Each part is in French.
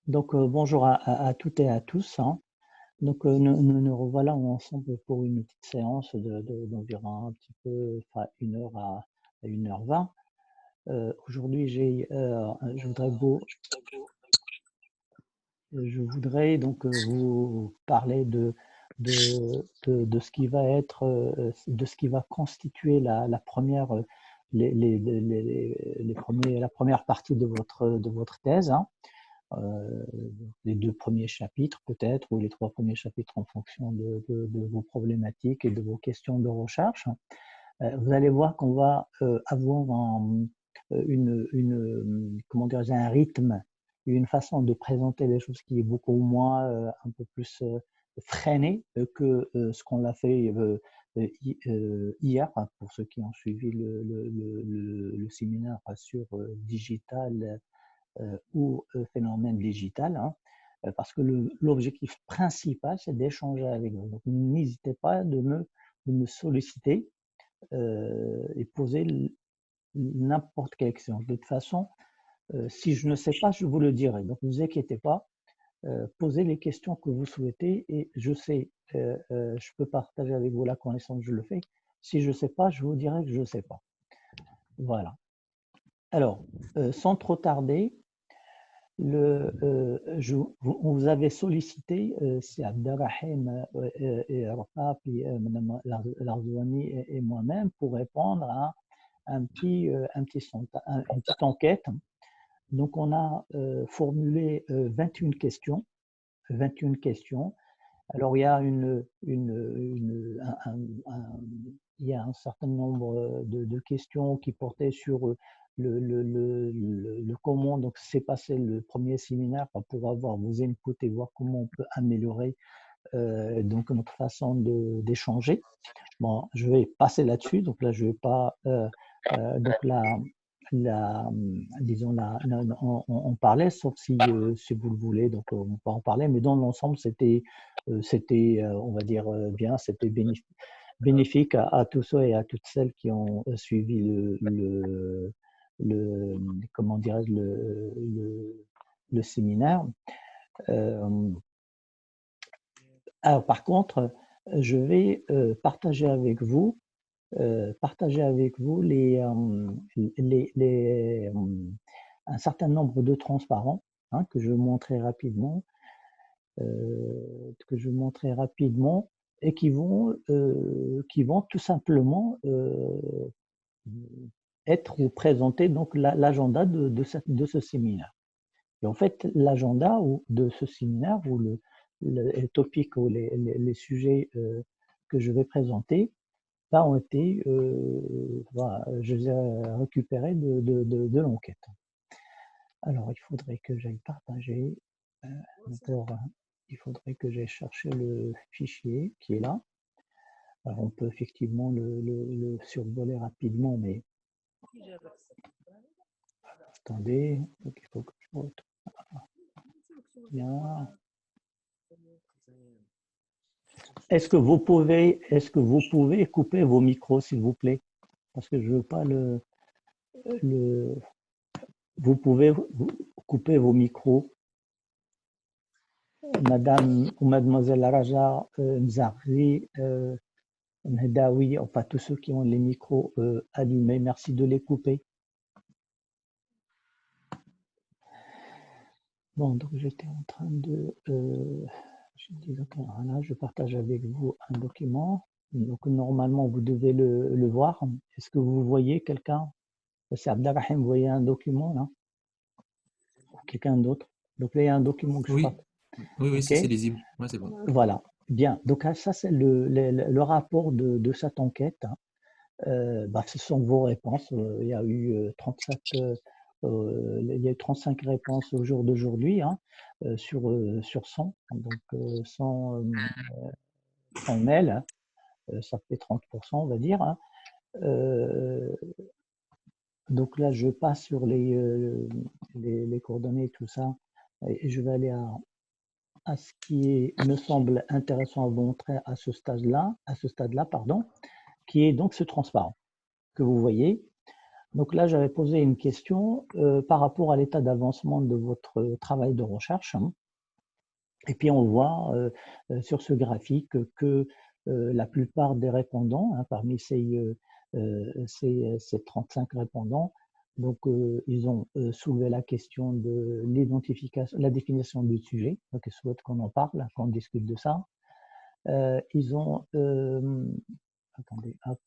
Bonjour à toutes et à tous, hein. Nous revoilà ensemble pour une petite séance d'environ un petit peu, enfin 1 heure à 1h20. Aujourd'hui, je voudrais donc vous parler de ce qui va être, de ce qui va constituer la première, la première partie de votre thèse, hein. Euh, les 2 premiers chapitres peut-être, ou les 3 premiers chapitres en fonction de vos problématiques et de vos questions de recherche. Vous allez voir qu'on va avoir comment dire, un rythme, une façon de présenter les choses qui est beaucoup moins, un peu plus freinée que ce qu'on l'a fait hier, hein, pour ceux qui ont suivi le séminaire sur digital ou phénomène digital, hein, parce que l'objectif principal, c'est d'échanger avec vous. Donc, n'hésitez pas de me solliciter et poser n'importe quelle question. De toute façon, si je ne sais pas, je vous le dirai. Donc, ne vous inquiétez pas, posez les questions que vous souhaitez et je sais, je peux partager avec vous la connaissance, je le fais. Si je ne sais pas, je vous dirai que je ne sais pas. Voilà. Alors, sans trop tarder, on vous avait sollicité, c'est Abderrahim et Rafa, puis Madame Larzouani et moi-même, pour répondre à une petite enquête. Donc, on a formulé 21 questions. 21 questions. Alors, il y a il y a un certain nombre de questions qui portaient sur le comment donc s'est passé le premier séminaire pour avoir vos inputs et voir comment on peut améliorer donc notre façon d'échanger. Bon, je vais passer là-dessus. Donc là, je vais pas donc la disons on parlait, sauf si vous le voulez, donc on peut en parler. Mais dans l'ensemble, on va dire bien, c'était bénéfique à tous ceux et à toutes celles qui ont suivi comment dirais-je, le séminaire. Alors, par contre, je vais partager avec vous un certain nombre de transparents, hein, que je vais montrer rapidement et qui vont tout simplement être ou présenter donc l'agenda de ce séminaire. Et en fait, l'agenda de ce séminaire ou les topics ou les sujets que je vais présenter ont été, voilà, je les ai récupérés de l'enquête. Alors, il faudrait que j'aille partager. Encore, il faudrait que j'aille chercher le fichier qui est là. Alors, on peut effectivement le survoler rapidement, mais attendez, donc il faut que je retrouve. Bien. Est-ce que vous pouvez couper vos micros, s'il vous plaît? Parce que je veux pas vous pouvez couper vos micros. Madame ou Mademoiselle Raja Mzarri, Mhedawi, enfin tous ceux qui ont les micros allumés, merci de les couper. Bon, donc j'étais en train de... je partage avec vous un document. Donc normalement, vous devez le voir. Est-ce que vous voyez quelqu'un? C'est Abdelrahim, vous voyez un document là? Quelqu'un d'autre? Donc là, il y a un document que je Oui, partage. oui, OK? c'est lisible. Ouais, c'est bon. Voilà. Bien. Donc ça, c'est le rapport de cette enquête, hein. Ce sont vos réponses. Il y a eu 35, il y a eu 35 réponses au jour d'aujourd'hui, hein, sur 100. Donc 100 mails, hein, ça fait 30%, on va dire, hein. Donc là, je passe sur les coordonnées et tout ça, et je vais aller à ce qui me semble intéressant à vous montrer à ce stade-là, pardon, qui est donc ce transparent que vous voyez. Donc là, j'avais posé une question par rapport à l'état d'avancement de votre travail de recherche, hein. Et puis on voit sur ce graphique que la plupart des répondants, hein, parmi ces 35 répondants, donc ils ont soulevé la question de l'identification, la définition du sujet, donc ils souhaitent qu'on en parle, qu'on discute de ça. Ils ont, attendez, hop,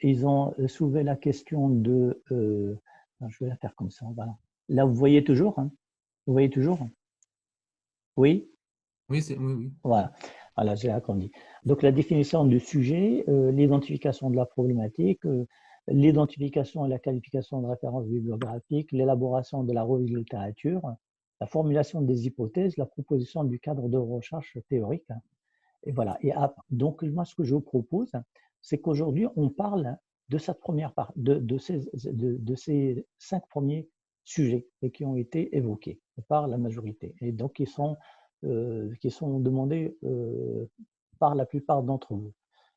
ils ont soulevé la question de, je vais la faire comme ça, voilà. Là, vous voyez toujours, hein, vous voyez toujours, oui. Oui, oui, oui. Voilà, voilà, j'ai agrandi. Donc la définition du sujet, l'identification de la problématique, l'identification et la qualification de références bibliographiques, l'élaboration de la revue de littérature, la formulation des hypothèses, la proposition du cadre de recherche théorique. Et voilà. Et donc moi, ce que je vous propose, c'est qu'aujourd'hui, on parle de cette première part, de ces 5 premiers sujets et qui ont été évoqués par la majorité. Et donc, qui sont demandés par la plupart d'entre vous.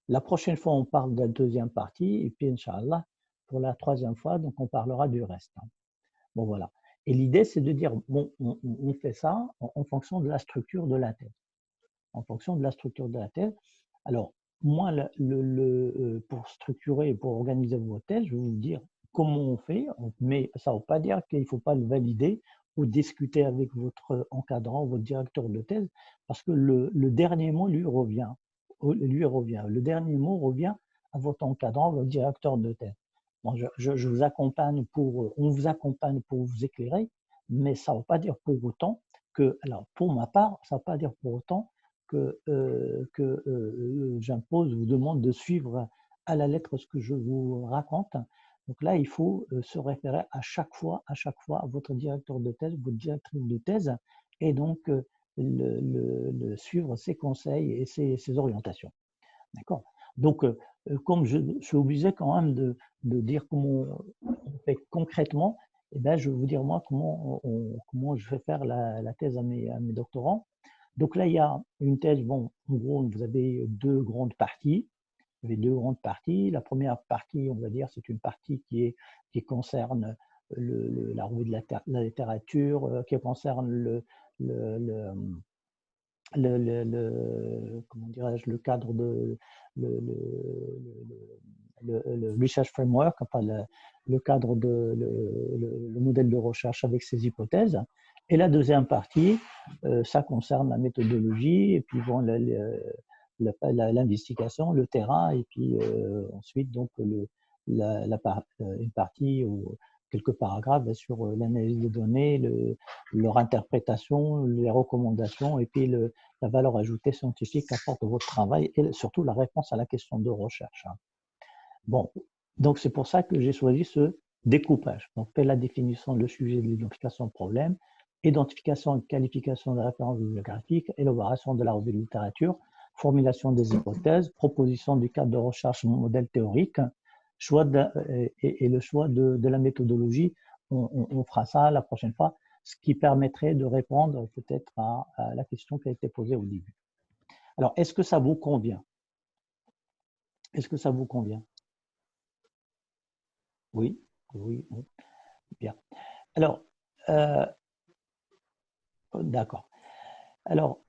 La prochaine fois, on parle de la deuxième partie, et puis, Inch'Allah, pour la troisième fois, donc on parlera du reste. Bon, voilà. Et l'idée, c'est de dire, bon, on fait ça en fonction de la structure de la thèse. En fonction de la structure de la thèse. Alors, moi, pour structurer, pour organiser vos thèses, je vais vous dire comment on fait, mais ça ne veut pas dire qu'il ne faut pas le valider ou discuter avec votre encadrant, votre directeur de thèse, parce que le dernier mot lui revient. Le dernier mot revient à votre encadrant, votre directeur de thèse. Bon, je vous accompagne on vous accompagne pour vous éclairer, mais ça ne veut pas dire pour autant alors pour ma part, ça ne veut pas dire pour autant que j'impose ou demande de suivre à la lettre ce que je vous raconte. Donc là, il faut se référer à chaque fois à votre directeur de thèse, votre directrice de thèse, et donc suivre ses conseils et ses orientations. D'accord. Donc, comme je suis obligé quand même de dire comment on fait concrètement, eh ben, je vais vous dire moi comment je vais faire la thèse à mes doctorants. Donc là, il y a une thèse, bon, en gros, vous avez deux grandes parties. Vous avez deux grandes parties. La première partie, on va dire, c'est une partie qui concerne la revue de la littérature, qui concerne le comment dirais-je, le cadre de le, le research framework, enfin le cadre de le modèle de recherche avec ses hypothèses. Et la deuxième partie, ça concerne la méthodologie et puis bon, l'investigation, le terrain, et puis ensuite donc une partie ou quelques paragraphes sur l'analyse des données, leur interprétation, les recommandations, et puis la valeur ajoutée scientifique qu'apporte votre travail et surtout la réponse à la question de recherche. Bon, donc c'est pour ça que j'ai choisi ce découpage. Donc, la définition, le sujet de l'identification de problème, identification et qualification des références bibliographiques, élaboration de la revue de littérature, formulation des hypothèses, proposition du cadre de recherche modèle théorique, choix et le choix de la méthodologie. On fera ça la prochaine fois, ce qui permettrait de répondre peut-être à la question qui a été posée au début. Alors, est-ce que ça vous convient? Est-ce que ça vous convient? Oui, oui, oui, bien. Alors, euh, d'accord. Alors,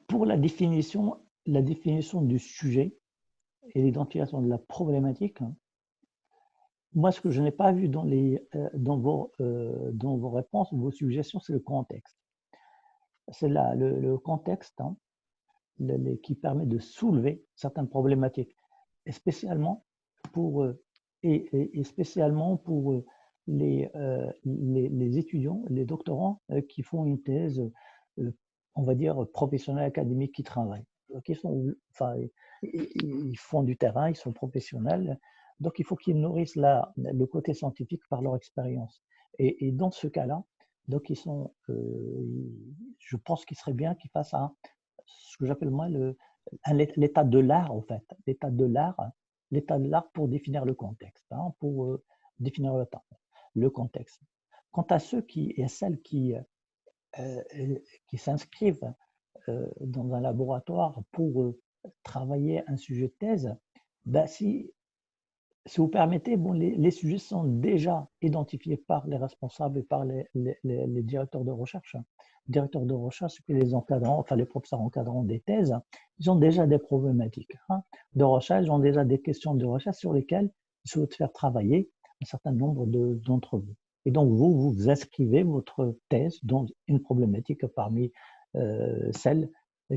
pour la définition du sujet et l'identification de la problématique, moi, ce que je n'ai pas vu dans vos réponses, vos suggestions, c'est le contexte. C'est là le contexte qui permet de soulever certaines problématiques, et spécialement pour, spécialement pour les étudiants, les doctorants qui font une thèse, on va dire, professionnelle, académique, qui travaillent. Donc, enfin, ils font du terrain, ils sont professionnels, donc il faut qu'ils nourrissent le côté scientifique par leur expérience. Et dans ce cas-là, donc je pense qu'il serait bien qu'ils fassent ce que j'appelle moi l'état de l'art, en fait, l'état de l'art pour définir le contexte, pour définir le contexte. Quant à ceux et celles qui s'inscrivent dans un laboratoire pour travailler un sujet de thèse, ben si si vous permettez, bon, les sujets sont déjà identifiés par les responsables et par les directeurs de recherche. Les directeurs de recherche, puis les encadrants, enfin les professeurs encadrants des thèses, ils ont déjà des problématiques de recherche, ils ont déjà des questions de recherche sur lesquelles ils souhaitent faire travailler un certain nombre d'entre vous. Et donc, vous inscrivez votre thèse dans une problématique parmi celles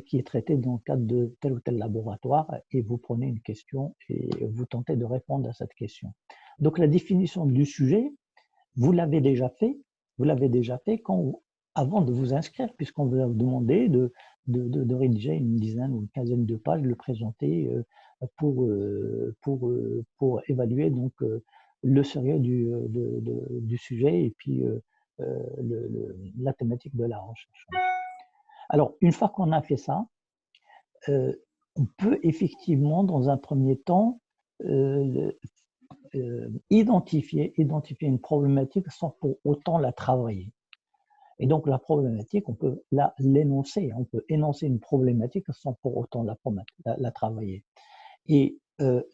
qui est traité dans le cadre de tel ou tel laboratoire et vous prenez une question et vous tentez de répondre à cette question. Donc la définition du sujet, vous l'avez déjà fait, avant de vous inscrire, puisqu'on vous a demandé de rédiger une dizaine ou une quinzaine de pages, de le présenter pour évaluer donc le sérieux du sujet et puis la thématique de la recherche. Alors, une fois qu'on a fait ça, on peut effectivement, dans un premier temps, identifier une problématique sans pour autant la travailler. Et donc, la problématique, on peut l'énoncer. On peut énoncer une problématique sans pour autant la travailler. Et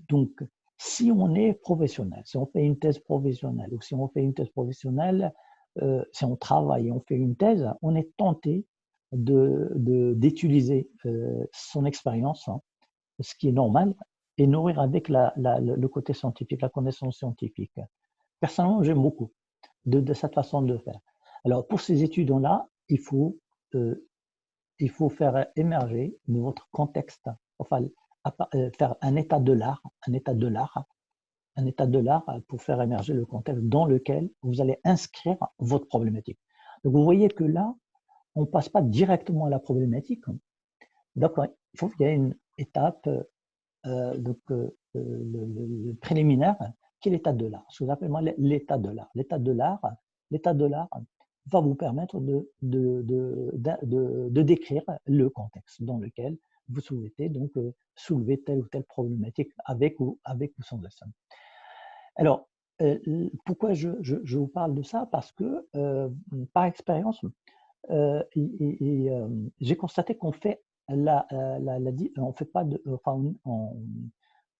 donc, si on est professionnel, si on fait une thèse professionnelle, ou si on fait une thèse professionnelle, si on travaille et on fait une thèse, on est tenté d'utiliser son expérience, ce qui est normal, et nourrir avec le côté scientifique, la connaissance scientifique. Personnellement, j'aime beaucoup de cette façon de faire. Alors, pour ces études-là, il faut faire émerger votre contexte, enfin, faire un état de l'art pour faire émerger le contexte dans lequel vous allez inscrire votre problématique. Donc, vous voyez que là, on ne passe pas directement à la problématique. Donc, il y a une étape, le préliminaire, qui est l'état de l'art, ce que j'appelle l'état de l'art. L'état de l'art va vous permettre de décrire le contexte dans lequel vous souhaitez donc soulever telle ou telle problématique avec ou sans dessin. Alors, pourquoi je vous parle de ça? Parce que, par expérience, j'ai constaté qu'on fait on fait pas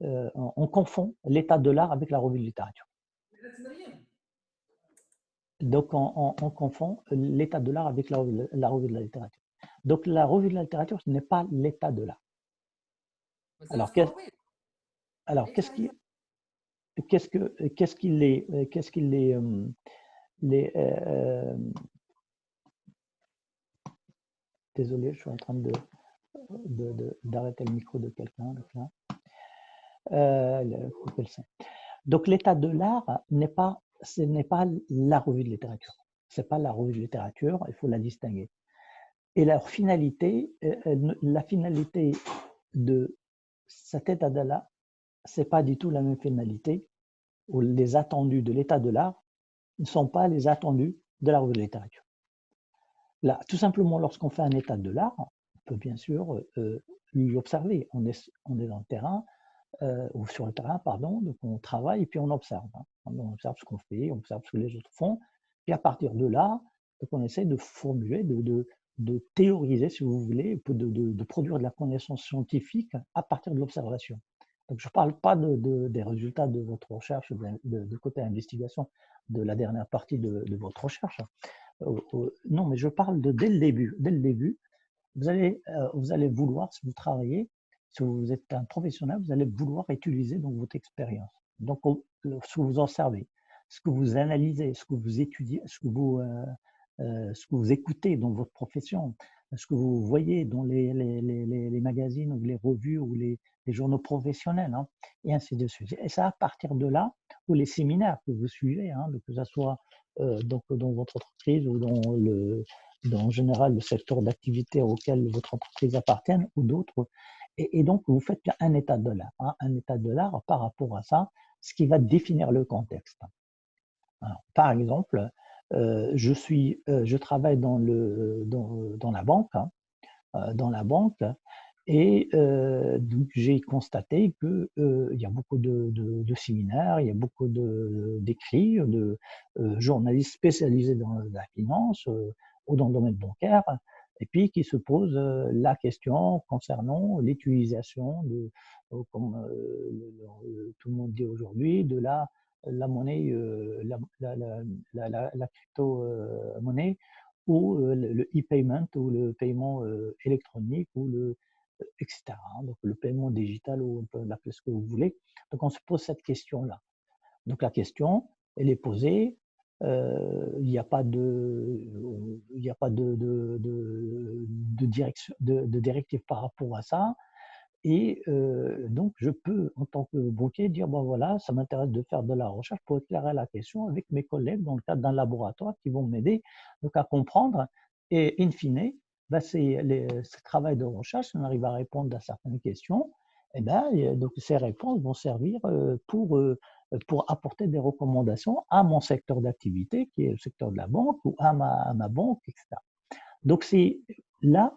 on confond l'état de l'art avec la revue de littérature. Donc, on confond l'état de l'art avec la revue de la littérature. Donc, la revue de la littérature, ce n'est pas l'état de l'art. Alors, qu'est-ce qu'il est, désolé, je suis en train d'arrêter le micro de quelqu'un. Donc, l'état de l'art ce n'est pas la revue de littérature. C'est pas la revue de littérature, il faut la distinguer. Et la finalité de cet état de l'art, c'est pas du tout la même finalité, ou les attendus de l'état de l'art ne sont pas les attendus de la revue de littérature. Là, tout simplement, lorsqu'on fait un état de l'art, on peut bien sûr l'observer. On est dans le terrain, ou sur le terrain, pardon, donc on travaille et puis on observe. On observe ce qu'on fait, on observe ce que les autres font, puis à partir de là, donc on essaie de formuler, de théoriser, si vous voulez, de produire de la connaissance scientifique à partir de l'observation. Donc je ne parle pas des résultats de votre recherche, de côté investigation, de la dernière partie de votre recherche. Non, mais je parle dès le début. Dès le début, vous allez vouloir, si vous travaillez, si vous êtes un professionnel, vous allez vouloir utiliser donc votre expérience. Donc, ce que vous observez, ce que vous analysez, ce que vous étudiez, ce que vous écoutez dans votre profession, ce que vous voyez dans les magazines ou les revues ou les journaux professionnels, et ainsi de suite. Et c'est à partir de là, ou les séminaires que vous suivez, que ce soit donc dans votre entreprise ou en général le secteur d'activité auquel votre entreprise appartient ou d'autres. Et donc, vous faites un état de l'art, un état de l'art par rapport à ça, ce qui va définir le contexte. Alors, par exemple, je travaille dans la banque, et donc j'ai constaté que il y a beaucoup de séminaires, il y a beaucoup d'écrits, de journalistes spécialisés dans la finance ou dans le domaine bancaire et puis qui se pose la question concernant l'utilisation de, comme tout le monde dit aujourd'hui, de la monnaie, la crypto-monnaie ou le e-payment ou le paiement électronique ou etc. Donc le paiement digital ou on peut l'appeler ce que vous voulez. Donc on se pose cette question-là. Donc la question, elle est posée. Il n'y a pas de direction, de directive par rapport à ça. Et donc, je peux, en tant que banquier, dire, bon voilà, ça m'intéresse de faire de la recherche pour éclairer la question avec mes collègues dans le cadre d'un laboratoire qui vont m'aider donc à comprendre. Et in fine, ben, ce travail de recherche, on arrive à répondre à certaines questions. Et ben, donc ces réponses vont servir pour apporter des recommandations à mon secteur d'activité, qui est le secteur de la banque, ou à ma banque, etc. Donc c'est là,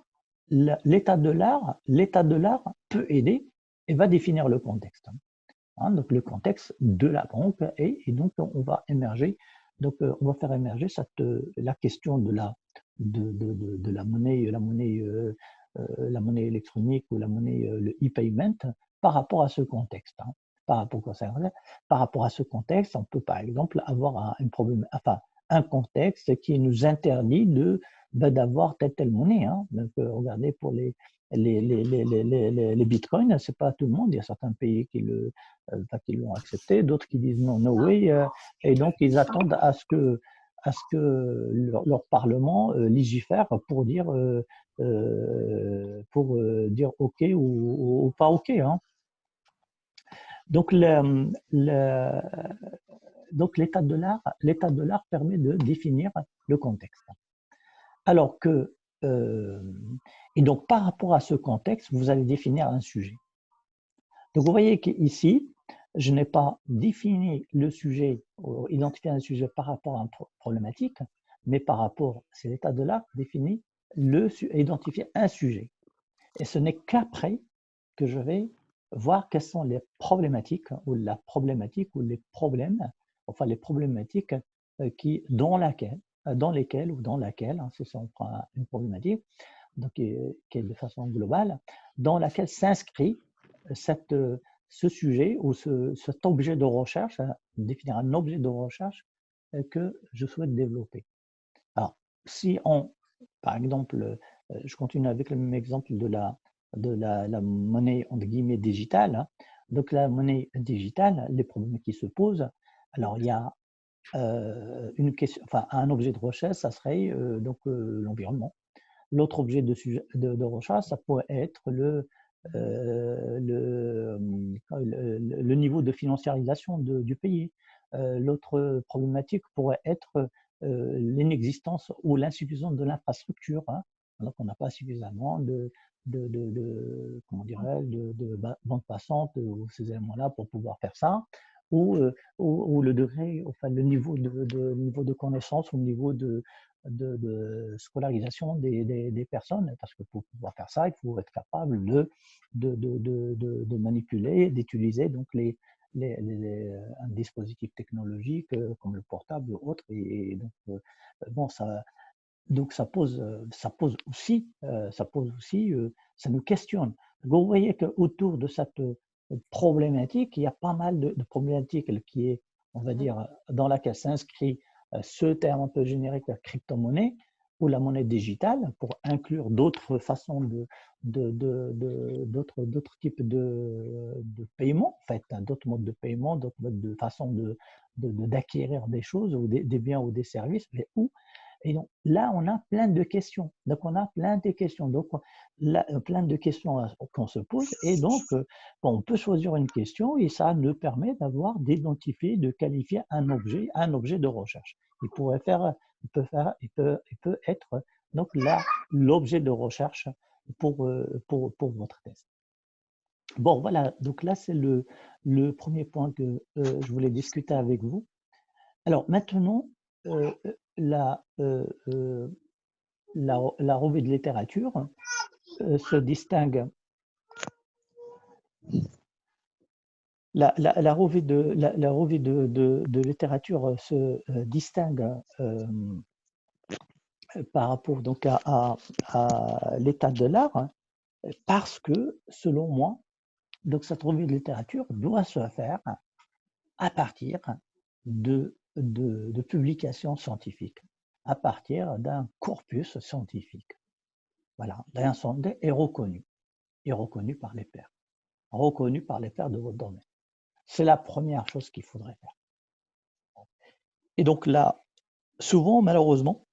l'état de l'art peut aider et va définir le contexte. Hein, donc le contexte de la banque et donc on va émerger, donc on va faire émerger la question de la monnaie, la monnaie électronique ou la monnaie, le e-payment par rapport à ce contexte. Hein. Par rapport à ce contexte, on peut par exemple avoir un contexte qui nous interdit d'avoir telle monnaie. Hein. Donc, regardez pour les bitcoins, c'est pas tout le monde. Il y a certains pays qui l'ont accepté, d'autres qui disent non, no way, et donc ils attendent à ce que leur parlement légifère pour dire OK ou pas OK. Hein. Donc, donc l'état de l'art permet de définir le contexte. Alors que, et donc par rapport à ce contexte, vous allez définir un sujet. Donc vous voyez qu'ici, je n'ai pas défini le sujet, identifié un sujet par rapport à une problématique, mais par rapport, c'est l'état de l'art, définir, identifier un sujet. Et ce n'est qu'après que je vais voir quelles sont les problématiques ou la problématique ou les problèmes, enfin les problématiques dans laquelle, hein, si on prend une problématique, donc, qui est de façon globale, dans laquelle s'inscrit ce sujet ou cet objet de recherche, définir un objet de recherche que je souhaite développer. Alors, si par exemple, je continue avec le même exemple de la monnaie entre guillemets digitale. Hein. Donc la monnaie digitale, les problèmes qui se posent. Alors il y a une question, enfin un objet de recherche, ça serait donc l'environnement. L'autre objet de recherche, ça pourrait être le niveau de financiarisation du pays. L'autre problématique pourrait être l'inexistence ou l'insuffisance de l'infrastructure. Hein. Donc, on n'a pas suffisamment comment de bande passante ou ces éléments-là pour pouvoir faire ça. Ou le degré, enfin le niveau de connaissance, ou le niveau de scolarisation des personnes, parce que pour pouvoir faire ça, il faut être capable de manipuler, d'utiliser donc un dispositif technologique comme le portable ou autre. Et donc, bon, ça pose aussi, ça nous questionne. Donc, vous voyez qu'autour de cette problématique, il y a pas mal de problématiques qui est, on va dire, dans laquelle s'inscrit ce terme un peu générique, la crypto-monnaie ou la monnaie digitale, pour inclure d'autres façons d'autres types de paiement, en fait, hein, d'autres modes de paiement, d'autres modes de façon d'acquérir des choses ou des biens ou des services, mais où et donc là, on a plein de questions. Donc, on a plein de questions. Donc, plein de questions qu'on se pose. Et donc, on peut choisir une question et ça nous permet d'identifier, de qualifier un objet de recherche. Il peut être donc là l'objet de recherche pour votre thèse. Bon, voilà. Donc là, c'est le premier point que je voulais discuter avec vous. Alors maintenant, la revue de littérature se distingue. La revue de littérature se distingue par rapport donc à l'état de l'art, hein, parce que, selon moi, donc cette revue de littérature doit se faire à partir de publications scientifiques, à partir d'un corpus scientifique. Voilà, d'un sondé et reconnu par les pairs, reconnu par les pairs de votre domaine. C'est la première chose qu'il faudrait faire. Et donc là, souvent, malheureusement,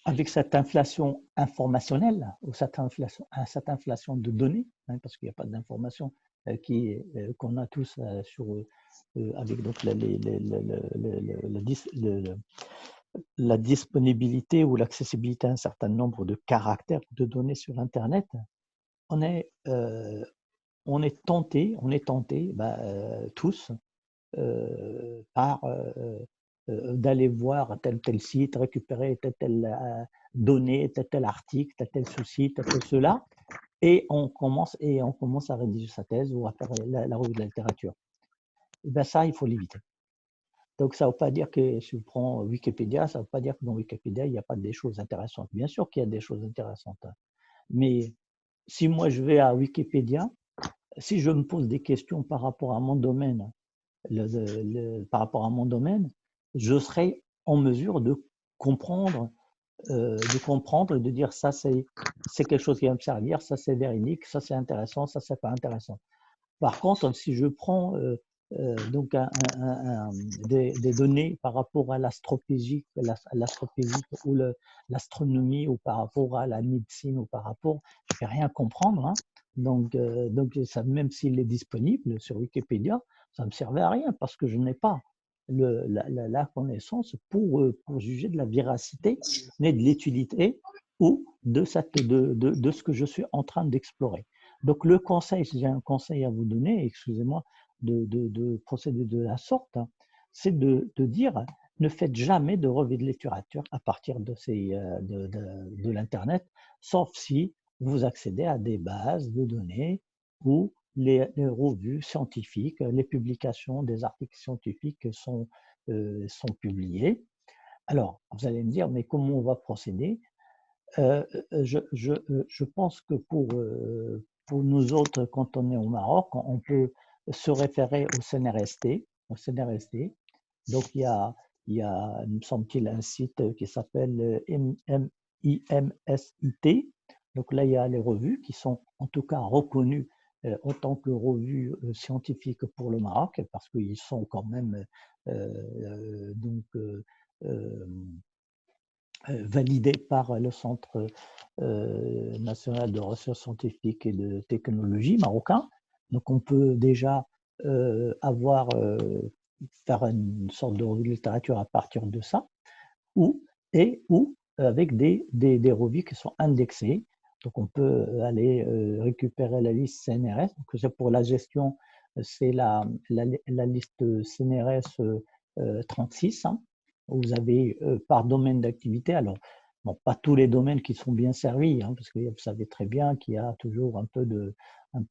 avec cette inflation informationnelle ou cette inflation de données, hein, parce qu'il n'y a pas d'information qu'on a tous avec donc la disponibilité ou l'accessibilité à un certain nombre de caractères de données sur Internet, on est, euh, on est tenté tous par d'aller voir tel site, récupérer telle donnée, tel article, tel ceci, tel cela, et on commence à rédiger sa thèse ou à faire la revue de la littérature. Et bien ça, il faut l'éviter. Donc ça ne veut pas dire que si vous prenez Wikipédia, ça ne veut pas dire que dans Wikipédia, il n'y a pas des choses intéressantes. Bien sûr qu'il y a des choses intéressantes. Mais si moi je vais à Wikipédia, si je me pose des questions par rapport à mon domaine, je serai en mesure de comprendre, de dire ça c'est quelque chose qui va me servir, ça c'est véridique, ça c'est intéressant, ça c'est pas intéressant. Par contre, si je prends donc des données par rapport à l'astrophysique ou l'astronomie ou par rapport à la médecine ou par rapport, je ne vais rien comprendre. Hein. Donc ça, même s'il est disponible sur Wikipédia, ça ne me servait à rien parce que je n'ai pas la connaissance pour juger de la véracité, ni de l'utilité ou de ce que je suis en train d'explorer. Donc le conseil, si j'ai un conseil à vous donner, excusez-moi de procéder de la sorte, hein, c'est de dire ne faites jamais de revue de littérature à partir de l'Internet, sauf si vous accédez à des bases de données où les revues scientifiques, les publications des articles scientifiques sont publiés. Alors, vous allez me dire, mais comment on va procéder? Je pense que pour nous autres, quand on est au Maroc, on peut se référer au CNRST. Donc, me semble-t-il, un site qui s'appelle IMSIT. Donc là, il y a les revues qui sont en tout cas reconnues en tant que revues scientifiques pour le Maroc, parce qu'ils sont quand même donc validés par le Centre national de recherche scientifique et de technologie marocain. Donc on peut déjà faire une sorte de revue de littérature à partir de ça, ou avec des revues qui sont indexées. Donc on peut aller récupérer la liste CNRS. Donc c'est pour la gestion, c'est la liste CNRS 36, hein, où vous avez par domaine d'activité. Alors, bon, pas tous les domaines qui sont bien servis, hein, parce que vous savez très bien qu'il y a toujours un peu de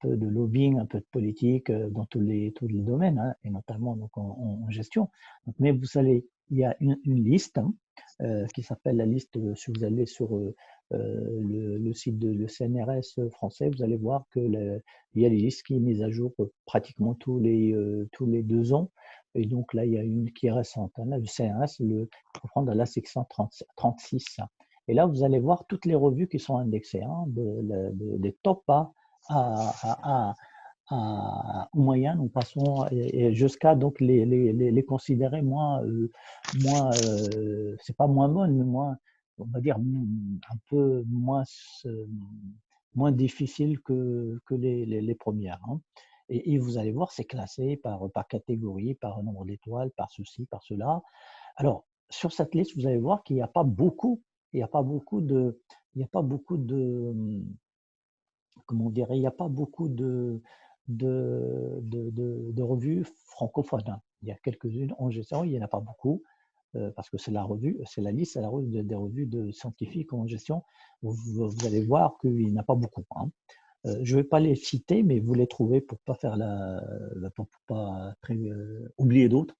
lobbying, un peu de politique dans tous les domaines, hein, et notamment donc, en gestion. Donc, mais il y a une liste, hein, qui s'appelle la liste, si vous allez sur le site de le CNRS français, vous allez voir qu'il y a des listes qui est mise à jour pratiquement tous les 2 ans. Et donc là, il y a une qui est récente. Hein. Là, le CNRS, il faut prendre la section 36. Et là, vous allez voir toutes les revues qui sont indexées, hein, des top au moyen, nous passons jusqu'à donc les considérer c'est pas moins bonnes, mais on va dire, un peu moins difficile que les premières. Hein. Et vous allez voir, c'est classé par catégorie, par nombre d'étoiles, par ceci, par cela. Alors, sur cette liste, vous allez voir qu'il n'y a pas beaucoup, il n'y a pas beaucoup de, il n'y a pas beaucoup de, comment dire, il n'y a pas beaucoup de revues francophones. Hein. Il y a quelques-unes en gestion, il n'y en a pas beaucoup, parce que c'est la liste, c'est la revue des revues de scientifiques en gestion. Vous allez voir qu'il n'y en a pas beaucoup. Hein. Je ne vais pas les citer, mais vous les trouvez pour pas faire pour pas oublier d'autres.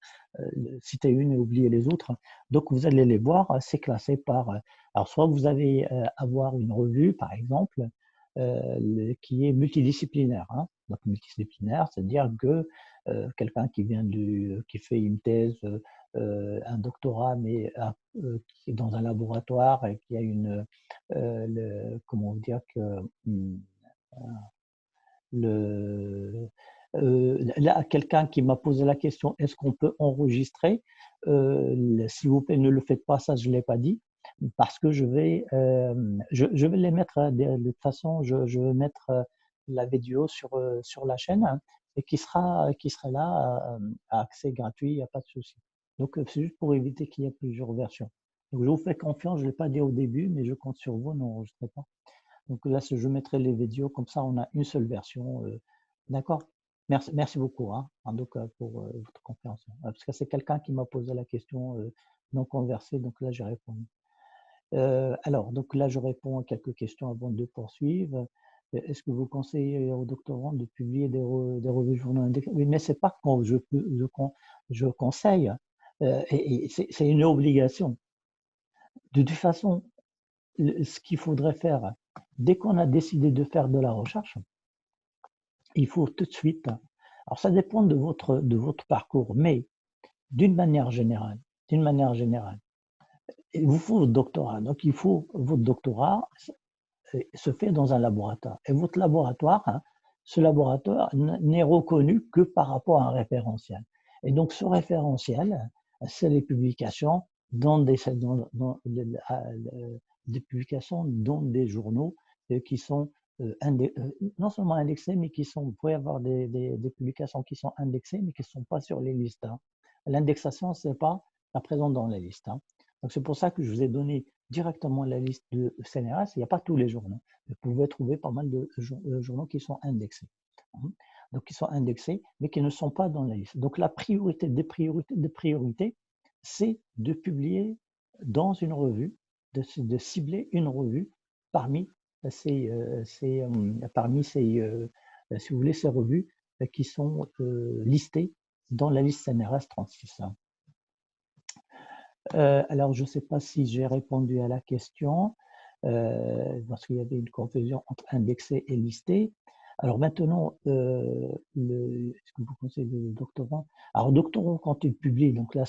Citer une et oublier les autres. Donc vous allez les voir, c'est classé par. Alors soit vous allez avoir une revue, par exemple, qui est multidisciplinaire. Hein. Donc multidisciplinaire, c'est-à-dire que quelqu'un qui fait une thèse, un doctorat, mais qui est dans un laboratoire et qui a comment dire que le, là, quelqu'un qui m'a posé la question, est-ce qu'on peut enregistrer? S'il vous plaît, ne le faites pas, ça je ne l'ai pas dit, parce que je vais les mettre, de toute façon, je vais mettre la vidéo sur la chaîne, hein, et qui sera là à accès gratuit, il n'y a pas de souci. Donc, c'est juste pour éviter qu'il y ait plusieurs versions. Donc, je vous fais confiance, je ne l'ai pas dit au début, mais je compte sur vous, n'enregistrez pas. Donc là, je mettrai les vidéos, comme ça on a une seule version. D'accord? Merci beaucoup, hein, en tout cas, pour votre compréhension. Parce que c'est quelqu'un qui m'a posé la question non conversée, donc là j'ai répondu. Alors, donc là je réponds à quelques questions avant de poursuivre. Est-ce que vous conseillez aux doctorants de publier des revues journaux indexées? Oui, mais c'est pas quand je conseille, et c'est une obligation. De toute façon, ce qu'il faudrait faire, dès qu'on a décidé de faire de la recherche, il faut tout de suite, alors ça dépend de votre parcours, mais d'une manière générale, il vous faut votre doctorat. Donc il faut votre doctorat se fait dans un laboratoire. Et votre laboratoire, hein, ce laboratoire n'est reconnu que par rapport à un référentiel. Et donc ce référentiel, c'est les publications des publications dans des journaux qui sont non seulement indexés, mais vous pouvez avoir des publications qui sont indexées, mais qui ne sont pas sur les listes. Hein. L'indexation, ce n'est pas la présence dans les listes. Hein. Donc c'est pour ça que je vous ai donné directement la liste de CNRS. Il n'y a pas tous les journaux. Vous pouvez trouver pas mal de journaux qui sont indexés. Hein. Donc qui sont indexés, mais qui ne sont pas dans la liste. Donc la priorité des priorités, c'est de publier dans une revue, de cibler une revue parmi ces, si vous voulez, ces revues qui sont listées dans la liste CNRS 36. Alors, je ne sais pas si j'ai répondu à la question, parce qu'il y avait une confusion entre indexé et listé. Alors maintenant, est-ce que vous conseillez le doctorant? Alors, doctorant, quand il publie, donc là,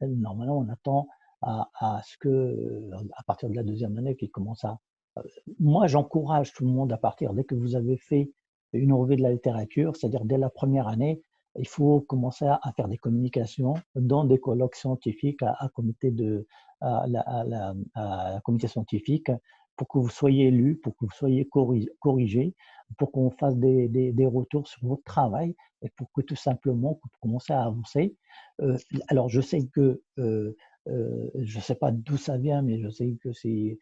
normalement, on attend à ce que, à partir de la deuxième année, qu'il commence à. Moi, j'encourage tout le monde à partir, dès que vous avez fait une revue de la littérature, c'est-à-dire dès la première année, il faut commencer à faire des communications dans des colloques scientifiques à comité scientifique pour que vous soyez lu, pour que vous soyez corrigé, pour qu'on fasse des retours sur votre travail et pour que tout simplement vous commencez à avancer. Alors, je sais que, je ne sais pas d'où ça vient, mais je sais que c'est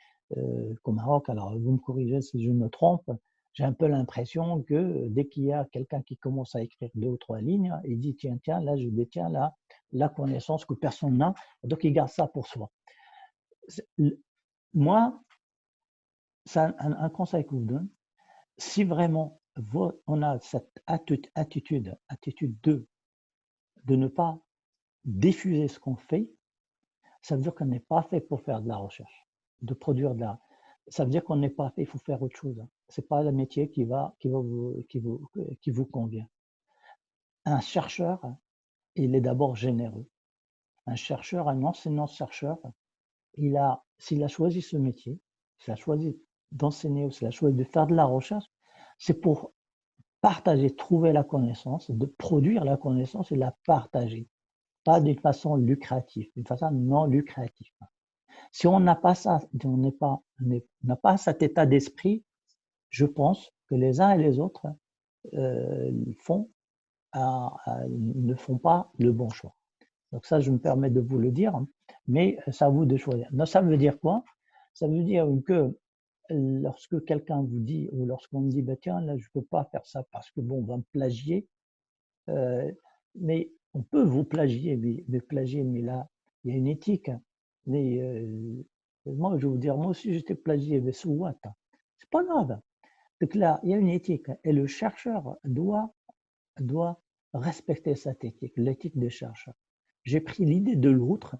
qu'au Maroc, alors vous me corrigez si je me trompe, j'ai un peu l'impression que dès qu'il y a quelqu'un qui commence à écrire 2 ou 3 lignes, il dit tiens, là je détiens la connaissance que personne n'a, donc il garde ça pour soi. Moi, c'est un conseil que je vous donne. Si vraiment on a cette attitude de ne pas diffuser ce qu'on fait, ça veut dire qu'on n'est pas fait pour faire de la recherche, de produire de la. Ça veut dire qu'on n'est pas fait, il faut faire autre chose. C'est pas le métier qui vous convient. Un chercheur, il est d'abord généreux. Un chercheur, un enseignant-chercheur, s'il a choisi ce métier, s'il a choisi d'enseigner ou s'il a choisi de faire de la recherche, c'est pour partager, trouver la connaissance, de produire la connaissance et la partager. Pas d'une façon lucrative, d'une façon non lucrative. Si on n'a pas ça, n'a pas cet état d'esprit, je pense que les uns et les autres font ne font pas le bon choix. Donc ça, je me permets de vous le dire, mais c'est à vous de choisir. Donc, ça veut dire quoi? Ça veut dire que lorsque quelqu'un vous dit, ou lorsqu'on me dit, bah, tiens, là, je ne peux pas faire ça parce que, bon, on va me plagier, mais on peut vous plagier, mais là, il y a une éthique. Mais moi, je vais vous dire, moi aussi, j'étais plagié, mais sous what? C'est pas grave. Donc là, il y a une éthique et le chercheur doit respecter cette éthique, l'éthique des chercheurs. J'ai pris l'idée de l'autre,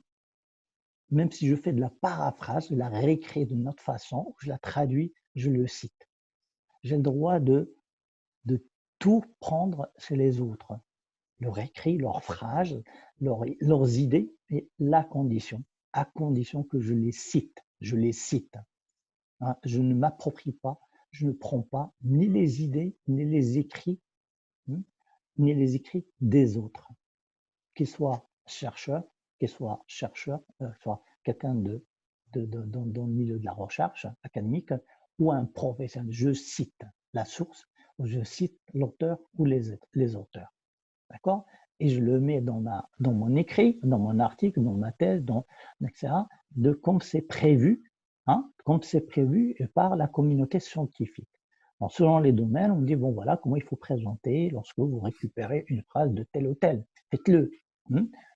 même si je fais de la paraphrase, je la réécris d'une autre façon, je la traduis, je le cite. J'ai le droit de tout prendre chez les autres, leur écrit, leurs phrases, leurs idées, et à condition que je les cite. Je les cite. Hein, je ne m'approprie pas, je ne prends pas ni les idées, ni les écrits, ni les écrits des autres, qu'ils soient chercheurs, soit quelqu'un dans le milieu de la recherche académique ou un professionnel. Je cite la source, ou je cite l'auteur ou les auteurs. D'accord? Et je le mets dans mon écrit, dans mon article, dans ma thèse, etc., comme c'est prévu, comme c'est prévu par la communauté scientifique. Donc, selon les domaines, on me dit, bon, voilà comment il faut présenter lorsque vous récupérez une phrase de tel ou tel. Faites-le.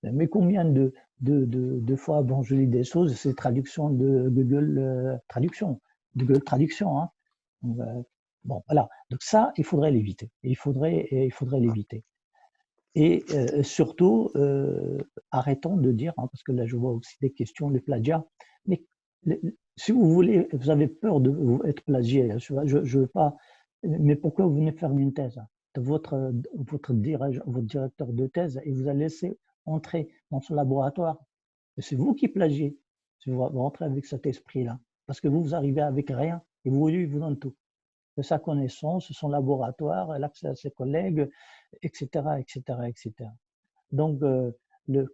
Mais combien de fois, bon, je lis des choses, c'est traduction de Google Traduction. Google Traduction, hein. Bon, voilà. Donc ça, il faudrait l'éviter. Il faudrait l'éviter. Et surtout, arrêtons de dire, parce que là je vois aussi des questions, les plagiats, mais si vous voulez, vous avez peur de être plagié, je veux pas, mais pourquoi vous venez faire une thèse? Votre directeur de thèse, il vous a laissé entrer dans son laboratoire. C'est vous qui plagiez, si vous rentrez avec cet esprit-là, parce que vous arrivez avec rien, et il vous donne tout. De sa connaissance, son laboratoire, l'accès à ses collègues, etc., etc., etc. Donc,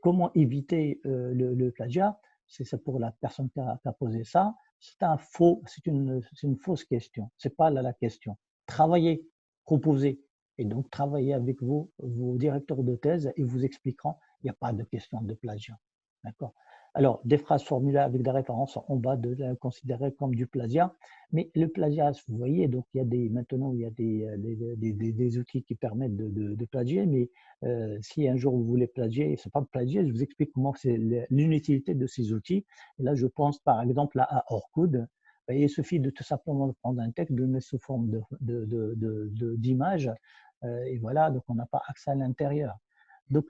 comment éviter le plagiat, c'est pour la personne qui a posé ça, c'est une fausse question. C'est pas là la question. Travaillez, proposez, et donc travaillez avec vos directeurs de thèse et vous expliqueront, il n'y a pas de question de plagiat. D'accord? Alors, des phrases formulées avec des références en bas de considérées comme du plagiat, mais le plagiat, vous voyez, donc maintenant il y a des outils qui permettent de plagier, mais si un jour vous voulez plagier, c'est pas plagier, je vous explique comment c'est l'inutilité de ces outils. Et là, je pense par exemple à Orkut. Il suffit de tout simplement de prendre un texte, de le mettre sous forme d'image, et voilà, donc on n'a pas accès à l'intérieur. Donc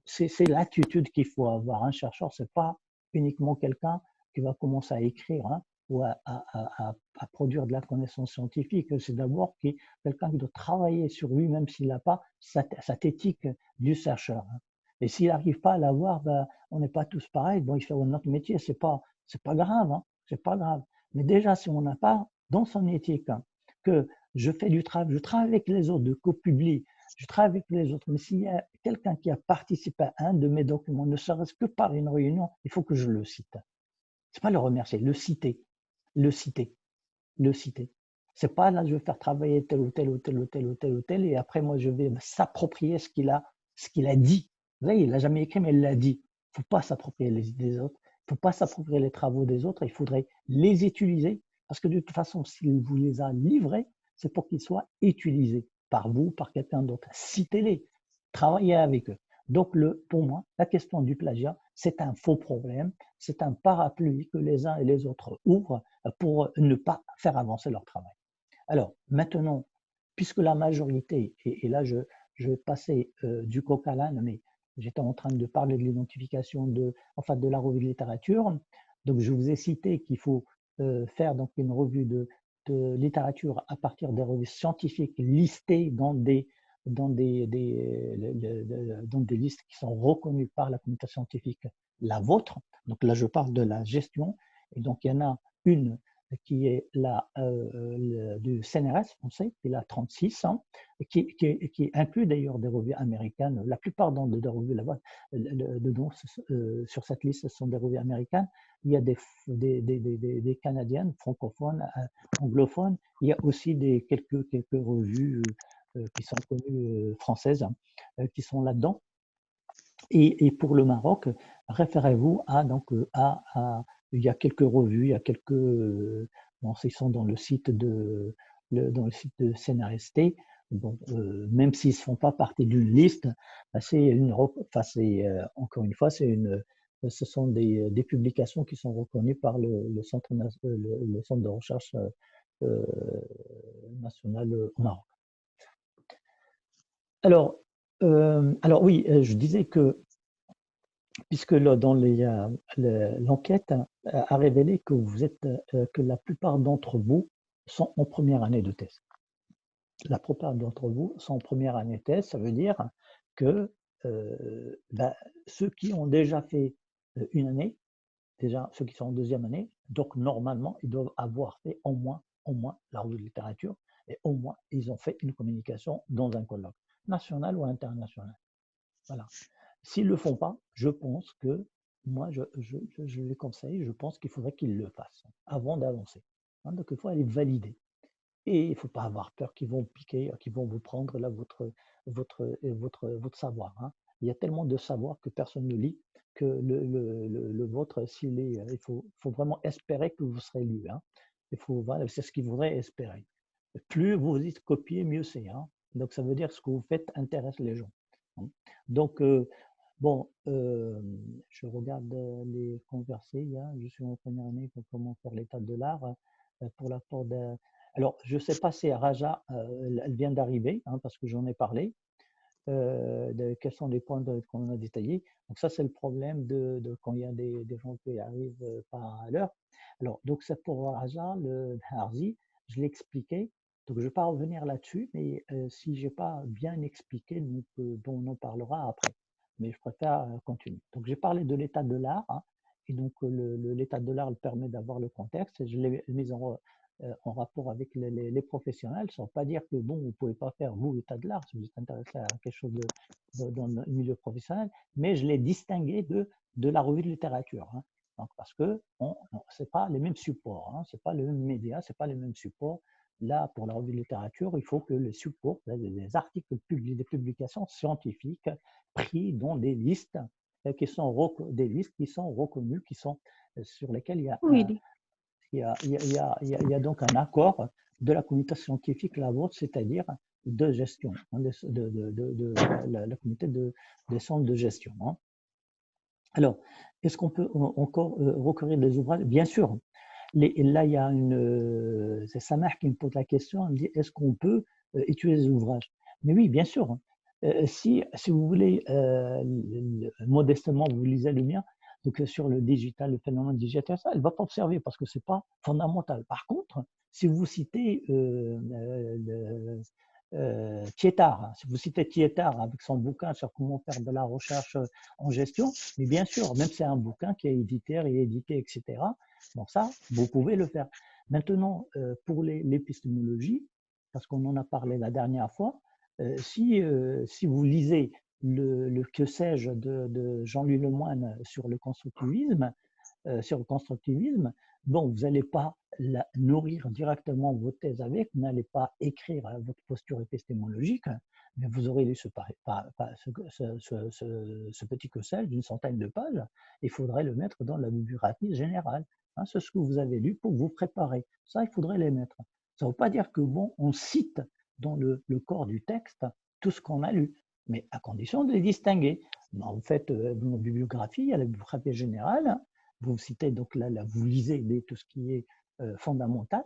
c'est l'attitude qu'il faut avoir. Un chercheur, c'est pas uniquement quelqu'un qui va commencer à écrire, ou à produire de la connaissance scientifique. C'est d'abord quelqu'un qui doit travailler sur lui, même s'il n'a pas cette éthique du chercheur. Et s'il n'arrive pas à l'avoir, ben, on n'est pas tous pareils. Bon, il fait notre métier, c'est pas grave, c'est pas grave. Mais déjà, si on n'a pas dans son éthique que je fais du travail, je travaille avec les autres, de co-publie, je travaille avec les autres, mais s'il y a quelqu'un qui a participé à un de mes documents, ne serait-ce que par une réunion, il faut que je le cite. C'est pas le remercier, le citer, le citer, le citer. C'est pas là, je vais faire travailler tel ou tel ou tel ou tel ou tel ou tel, et après, moi, je vais s'approprier ce qu'il a dit. Vous voyez, il l'a jamais écrit, mais il l'a dit. Il faut pas s'approprier les idées des autres. Il faut pas s'approprier les travaux des autres. Il faudrait les utiliser, parce que de toute façon, s'il vous les a livrés, c'est pour qu'ils soient utilisés par vous, par quelqu'un d'autre. Citez-les, travaillez avec eux. Donc, pour moi, la question du plagiat, c'est un faux problème, c'est un parapluie que les uns et les autres ouvrent pour ne pas faire avancer leur travail. Alors, maintenant, puisque la majorité, et là je vais passer du coq à l'âne, mais j'étais en train de parler de l'identification de la revue de littérature, donc je vous ai cité qu'il faut faire donc une revue de littérature à partir des revues scientifiques listées dans des listes qui sont reconnues par la communauté scientifique, la vôtre. Donc là, je parle de la gestion. Et donc, il y en a une qui est du CNRS français, qui est la 36, qui inclut d'ailleurs des revues américaines. La plupart des revues là-bas, sur cette liste, ce sont des revues américaines. Il y a des canadiennes, francophones, anglophones. Il y a aussi quelques revues qui sont connues françaises, qui sont là-dedans. Et pour le Maroc, référez-vous il y a quelques revues, il y a quelques, bon, ils sont dans le site de CNRST. Bon, même s'ils ne font pas partie d'une liste, encore une fois, ce sont des publications qui sont reconnues par le centre de recherche nationale au Maroc. Alors oui, je disais que, puisque l'enquête a révélé que que la plupart d'entre vous sont en première année de thèse. La plupart d'entre vous sont en première année de thèse, ça veut dire que ceux qui ont déjà fait une année, déjà ceux qui sont en deuxième année, donc normalement, ils doivent avoir fait au moins la revue de littérature et au moins, ils ont fait une communication dans un colloque, national ou international. Voilà. S'ils ne le font pas, je pense que, moi, je les conseille, je pense qu'il faudrait qu'ils le fassent avant d'avancer. Hein, donc, il faut aller valider. Et il ne faut pas avoir peur qu'ils vont piquer, qu'ils vont vous prendre là votre savoir. Hein. Il y a tellement de savoir que personne ne lit que le vôtre, il faut vraiment espérer que vous serez lu. Hein. Voilà, c'est ce qu'il faudrait espérer. Plus vous dites copier, mieux c'est. Hein. Donc ça veut dire que ce que vous faites intéresse les gens. Hein. Donc, bon, je regarde les conversés. Je suis en première année pour comment faire l'état de l'art pour l'apport de. Alors, je ne sais pas si Raja, elle vient d'arriver, hein, parce que j'en ai parlé. Quels sont les points qu'on a détaillés. Donc ça, c'est le problème de quand il y a des gens qui arrivent pas à l'heure. Alors, donc c'est pour Raja, le Harzi, je l'ai expliqué. Donc, je ne vais pas revenir là-dessus, mais si je n'ai pas bien expliqué, on en parlera après. Mais je préfère continuer. Donc, j'ai parlé de l'état de l'art. Hein, et donc, l'état de l'art permet d'avoir le contexte. Je l'ai mis en rapport avec les professionnels, sans pas dire que bon, vous ne pouvez pas faire vous l'état de l'art si vous êtes intéressé à quelque chose dans le milieu professionnel, mais je l'ai distingué de la revue de littérature. Hein. Donc, parce que ce n'est pas les mêmes supports, hein, ce n'est pas le même média, ce n'est pas les mêmes supports. Là, pour la revue de littérature, il faut que les supports, les articles publiés, des publications scientifiques pris dans des listes qui sont reconnues, sur lesquelles il y a Oui. il y a donc un accord de la communauté scientifique, la vôtre, c'est-à-dire de gestion, hein, la communauté des centres de gestion. Hein. Alors, est-ce qu'on peut encore recourir des ouvrages? Bien sûr. Là, il y a c'est Samah qui me pose la question, elle me dit, est-ce qu'on peut étudier les ouvrages? Mais oui, bien sûr. Si vous voulez, modestement, vous lisez le mien, donc sur le digital, le phénomène digital, ça, elle ne va pas observer parce que ce n'est pas fondamental. Par contre, si vous citez Tietar, si vous citez Tietar avec son bouquin sur comment faire de la recherche en gestion, mais bien sûr, même si c'est un bouquin qui est édité, réédité, etc., bon, ça, vous pouvez le faire. Maintenant, pour l'épistémologie, parce qu'on en a parlé la dernière fois, si vous lisez le que sais-je de Jean-Louis Lemoine sur le constructivisme, bon, vous n'allez pas nourrir directement vos thèses avec, vous n'allez pas écrire votre posture épistémologique, mais vous aurez lu ce petit que sais-je d'une centaine de pages, il faudrait le mettre dans la bibliographie générale. Hein, c'est ce que vous avez lu pour vous préparer. Ça, il faudrait les mettre. Ça ne veut pas dire que, bon, on cite dans le corps du texte tout ce qu'on a lu, mais à condition de les distinguer. En fait, dans la bibliographie, il y a la bibliographie générale, vous citez donc là, vous lisez tout ce qui est fondamental,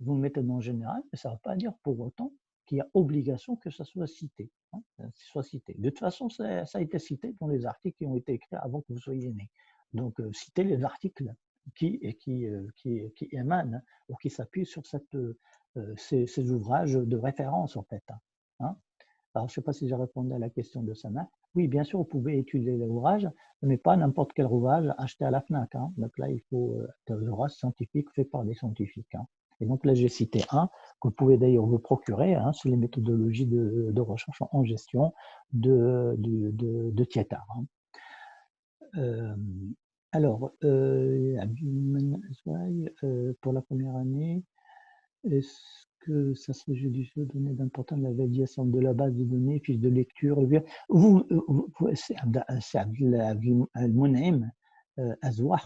vous le mettez dans le général, mais ça ne veut pas dire pour autant qu'il y a obligation que ça soit cité. Hein, soit cité. De toute façon, ça a été cité dans les articles qui ont été écrits avant que vous soyez né. Donc, citez les articles qui émanent ou qui s'appuient sur ces ouvrages de référence, en fait. Hein. Alors, je ne sais pas si j'ai répondu à la question de Sana. Oui, bien sûr, vous pouvez étudier l'ouvrage, mais pas n'importe quel ouvrage acheté à la FNAC. Hein. Donc là, il faut des ouvrages scientifiques faits par des scientifiques. Hein. Et donc là, j'ai cité un que vous pouvez d'ailleurs vous procurer, hein, c'est les méthodologies de recherche en gestion de Tietar. Hein. Alors, pour la première année, est-ce que ça serait judicieux de donner d'importance à la validation de la base de données, fiches de lecture? C'est Abdelmonem Azouah,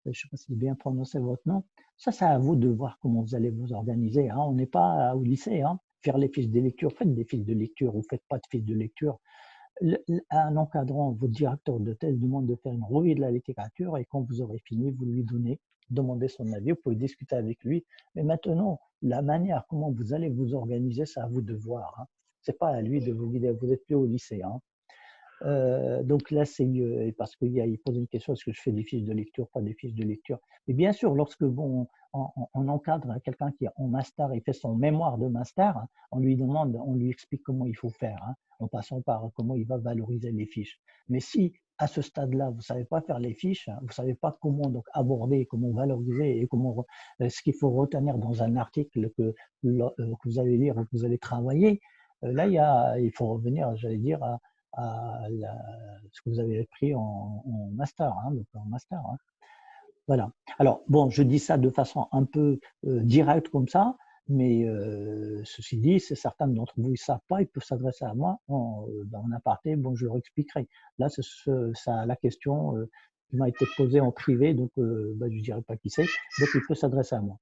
je ne sais pas si j'ai bien prononcé votre nom. Ça, c'est à vous de voir comment vous allez vous organiser. Hein. On n'est pas au lycée, hein. Faire les fiches de lecture. Faites des fiches de lecture ou faites pas de fiches de lecture. un encadrant, votre directeur de thèse demande de faire une revue de la littérature et quand vous aurez fini, vous lui demandez son avis, vous pouvez discuter avec lui. Mais maintenant, la manière comment vous allez vous organiser, c'est à vous de voir. Hein. C'est pas à lui de vous guider, vous n'êtes plus au lycée. Hein. Donc là, c'est parce qu'il pose une question, est-ce que je fais des fiches de lecture, pas des fiches de lecture. Et bien sûr, lorsque on encadre quelqu'un qui est en master, il fait son mémoire de master, hein, on lui explique comment il faut faire, hein, en passant par comment il va valoriser les fiches. Mais si à ce stade-là, vous ne savez pas faire les fiches, vous ne savez pas comment donc aborder, comment valoriser et ce qu'il faut retenir dans un article que vous allez lire ou que vous allez travailler, là, il faut revenir, j'allais dire, à ce que vous avez pris en master, hein, donc en master. Hein. Voilà. Alors, bon, je dis ça de façon un peu directe comme ça, mais ceci dit, c'est certains d'entre vous, ils ne savent pas, ils peuvent s'adresser à moi en aparté, bon, je leur expliquerai. Là, c'est la question qui m'a été posée en privé, donc je ne dirai pas qui c'est, donc il peut s'adresser à moi.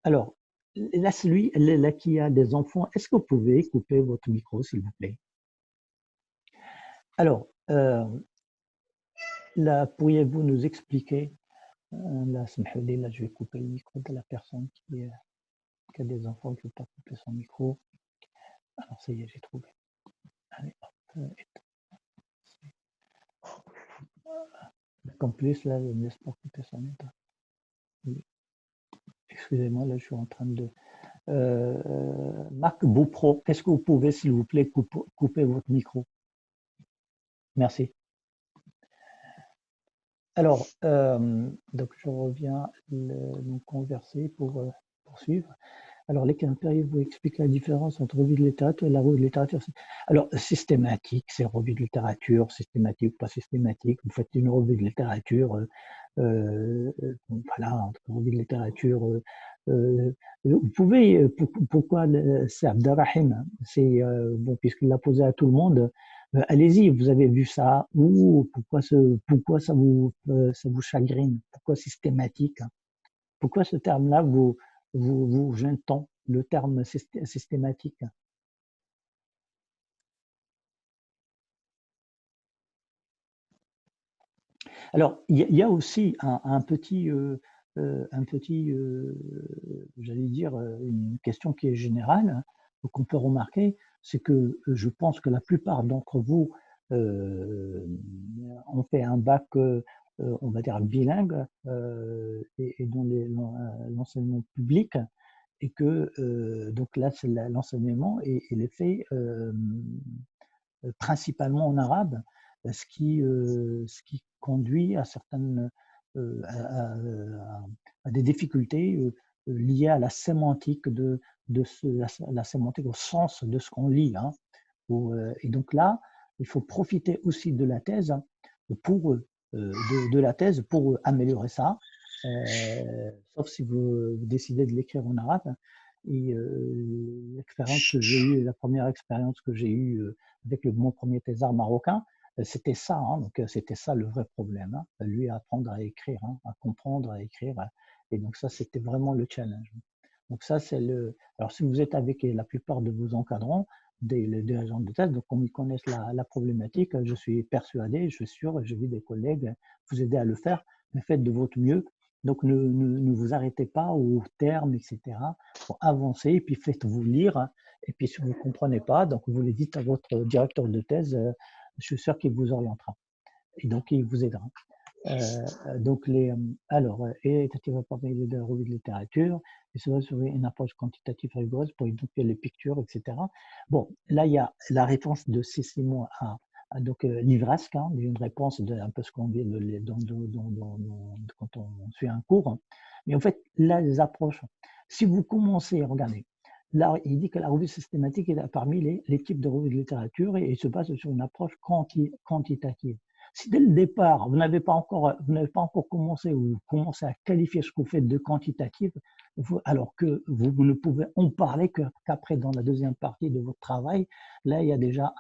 Alors, là, celui là, qui a des enfants, est-ce que vous pouvez couper votre micro, s'il vous plaît? Alors, là, pourriez-vous nous expliquer, là, là, je vais couper le micro de la personne qui a des enfants qui ne veut pas couper son micro. Alors, ça y est, j'ai trouvé. Allez, hop, en plus, là, je ne laisse pas couper son état. Excusez-moi, là, je suis en train de... Marc Boupro, est-ce que vous pouvez, s'il vous plaît, couper votre micro? Merci. Alors, donc je reviens nous converser pour poursuivre. Alors, les Quimper, vous expliquent la différence entre revue de littérature et la revue de littérature. Alors, systématique, c'est revue de littérature, systématique, pas systématique. Vous faites une revue de littérature, voilà, entre revue de littérature. Vous pouvez, pourquoi c'est Abderrahim, c'est, bon, puisqu'il l'a posé à tout le monde, allez-y, vous avez vu ça, ou pourquoi ça vous chagrine, pourquoi systématique, hein? Pourquoi ce terme-là vous gêne tant, le terme systématique? Alors, il y a aussi un petit, j'allais dire, une question qui est générale, hein, qu'on peut remarquer, c'est que je pense que la plupart d'entre vous ont fait un bac, on va dire, bilingue et dans l'enseignement public, et que donc là, c'est l'enseignement et il est fait principalement en arabe, ce qui conduit à certaines à des difficultés liées à la sémantique la sémantique au sens de ce qu'on lit. Hein. Et donc là, il faut profiter aussi de la thèse de la thèse pour améliorer ça, sauf si vous décidez de l'écrire en arabe. Et l'expérience que j'ai eue, la première expérience que j'ai eue avec mon premier thésard marocain, c'était ça. Hein, donc c'était ça le vrai problème. Hein, lui apprendre à écrire, hein, à comprendre, à écrire. Et donc ça, c'était vraiment le challenge. Donc ça, c'est le. Alors si vous êtes avec la plupart de vos encadrants, des agents de thèse, donc comme ils connaissent la problématique, je suis persuadé, je suis sûr, j'ai vu des collègues vous aider à le faire, mais faites de votre mieux. Donc ne vous arrêtez pas aux termes, etc. Pour avancer, et puis faites-vous lire. Et puis si vous ne comprenez pas, donc vous le dites à votre directeur de thèse, je suis sûr qu'il vous orientera. Et donc il vous aidera. Donc alors, et tu vas parler de la revue de littérature, et cela serait une approche quantitative rigoureuse pour identifier les pictures, etc. Bon, là, il y a la réponse de Cécile à donc Livresque, hein, une réponse de un peu ce qu'on vient quand on suit un cours. Hein. Mais en fait, là, les approches, si vous commencez, regardez, là, il dit que la revue systématique est parmi les types de revues de littérature et se base sur une approche quantitative. Si dès le départ, vous n'avez pas encore commencé ou vous commencez à qualifier ce que vous faites de quantitatif, alors que vous ne pouvez en parler qu'après dans la deuxième partie de votre travail, là, il y a déjà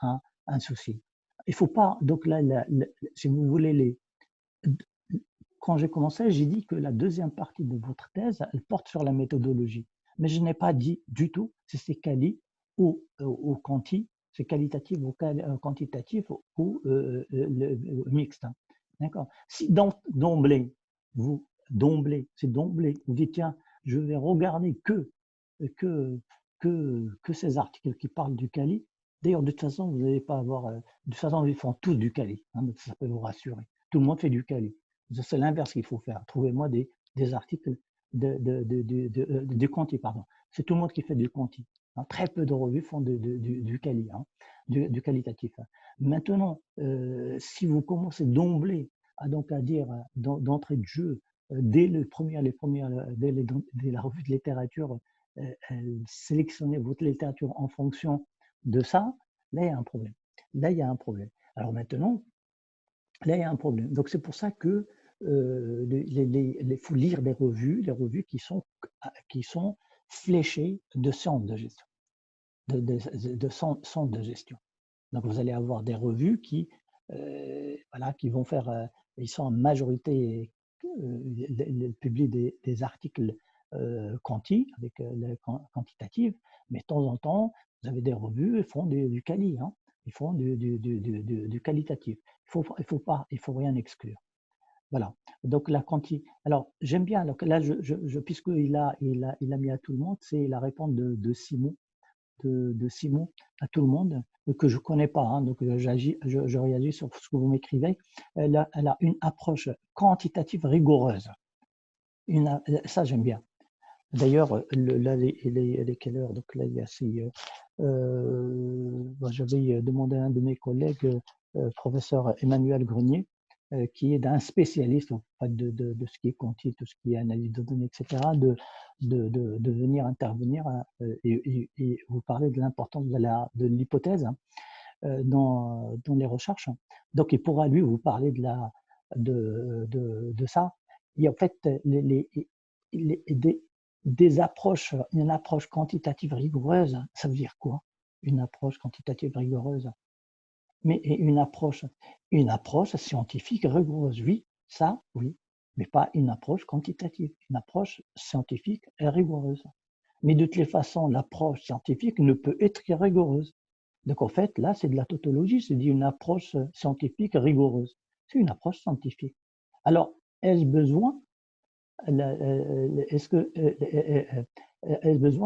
un souci. Il faut pas, donc là, si vous voulez quand j'ai commencé, j'ai dit que la deuxième partie de votre thèse, elle porte sur la méthodologie. Mais je n'ai pas dit du tout si c'est quali ou quanti, c'est qualitatif ou quantitatif ou mixte. Hein. D'accord. Si d'emblée, vous dites, tiens, je vais regarder que, que ces articles qui parlent du Kali. D'ailleurs, de toute façon, vous n'allez pas avoir. De toute façon, ils font tous du Kali. Hein, donc ça peut vous rassurer. Tout le monde fait du Kali. C'est l'inverse qu'il faut faire. Trouvez-moi des articles de quanti, pardon. C'est tout le monde qui fait du quanti. Hein. Très peu de revues font du quali, hein, du qualitatif. Maintenant, si vous commencez d'emblée à dire d'entrée de jeu, dès la revue de littérature, sélectionner votre littérature en fonction de ça, là il y a un problème. Là il y a un problème. Alors maintenant, là il y a un problème. Donc c'est pour ça que il faut lire des revues, qui sont fléchées de centres de gestion, de centres de gestion. Donc vous allez avoir des revues voilà, qui vont faire, ils sont en majorité, publient des articles quanti, avec le quantitatif, mais de temps en temps, vous avez des revues, ils font du quali, hein, ils font du qualitatif. Il faut rien exclure. Voilà. Donc la quanti. Alors j'aime bien. Alors là, puisqu'il il a mis à tout le monde, c'est la réponse de Simon, de Simon à tout le monde, que je connais pas. Hein, donc je réagis sur ce que vous m'écrivez. Elle a une approche quantitative rigoureuse. Ça j'aime bien. D'ailleurs, là, il est quelle heure? Donc là, il y a j'avais demandé à un de mes collègues, professeur Emmanuel Grenier, qui est un spécialiste en fait, de ce qui est quanti, tout ce qui est analyse de données, etc., de venir intervenir et vous parler de l'importance de l'hypothèse, hein, dans les recherches. Donc, il pourra, lui, vous parler de ça. Et en fait, des approches, une approche quantitative rigoureuse, ça veut dire quoi? Une approche quantitative rigoureuse. Mais une approche scientifique rigoureuse, oui, ça, oui, mais pas une approche quantitative. Une approche scientifique est rigoureuse. Mais de toutes les façons, l'approche scientifique ne peut être que rigoureuse. Donc en fait, là, c'est de la tautologie, c'est une approche scientifique rigoureuse. C'est une approche scientifique. Alors, ai-je besoin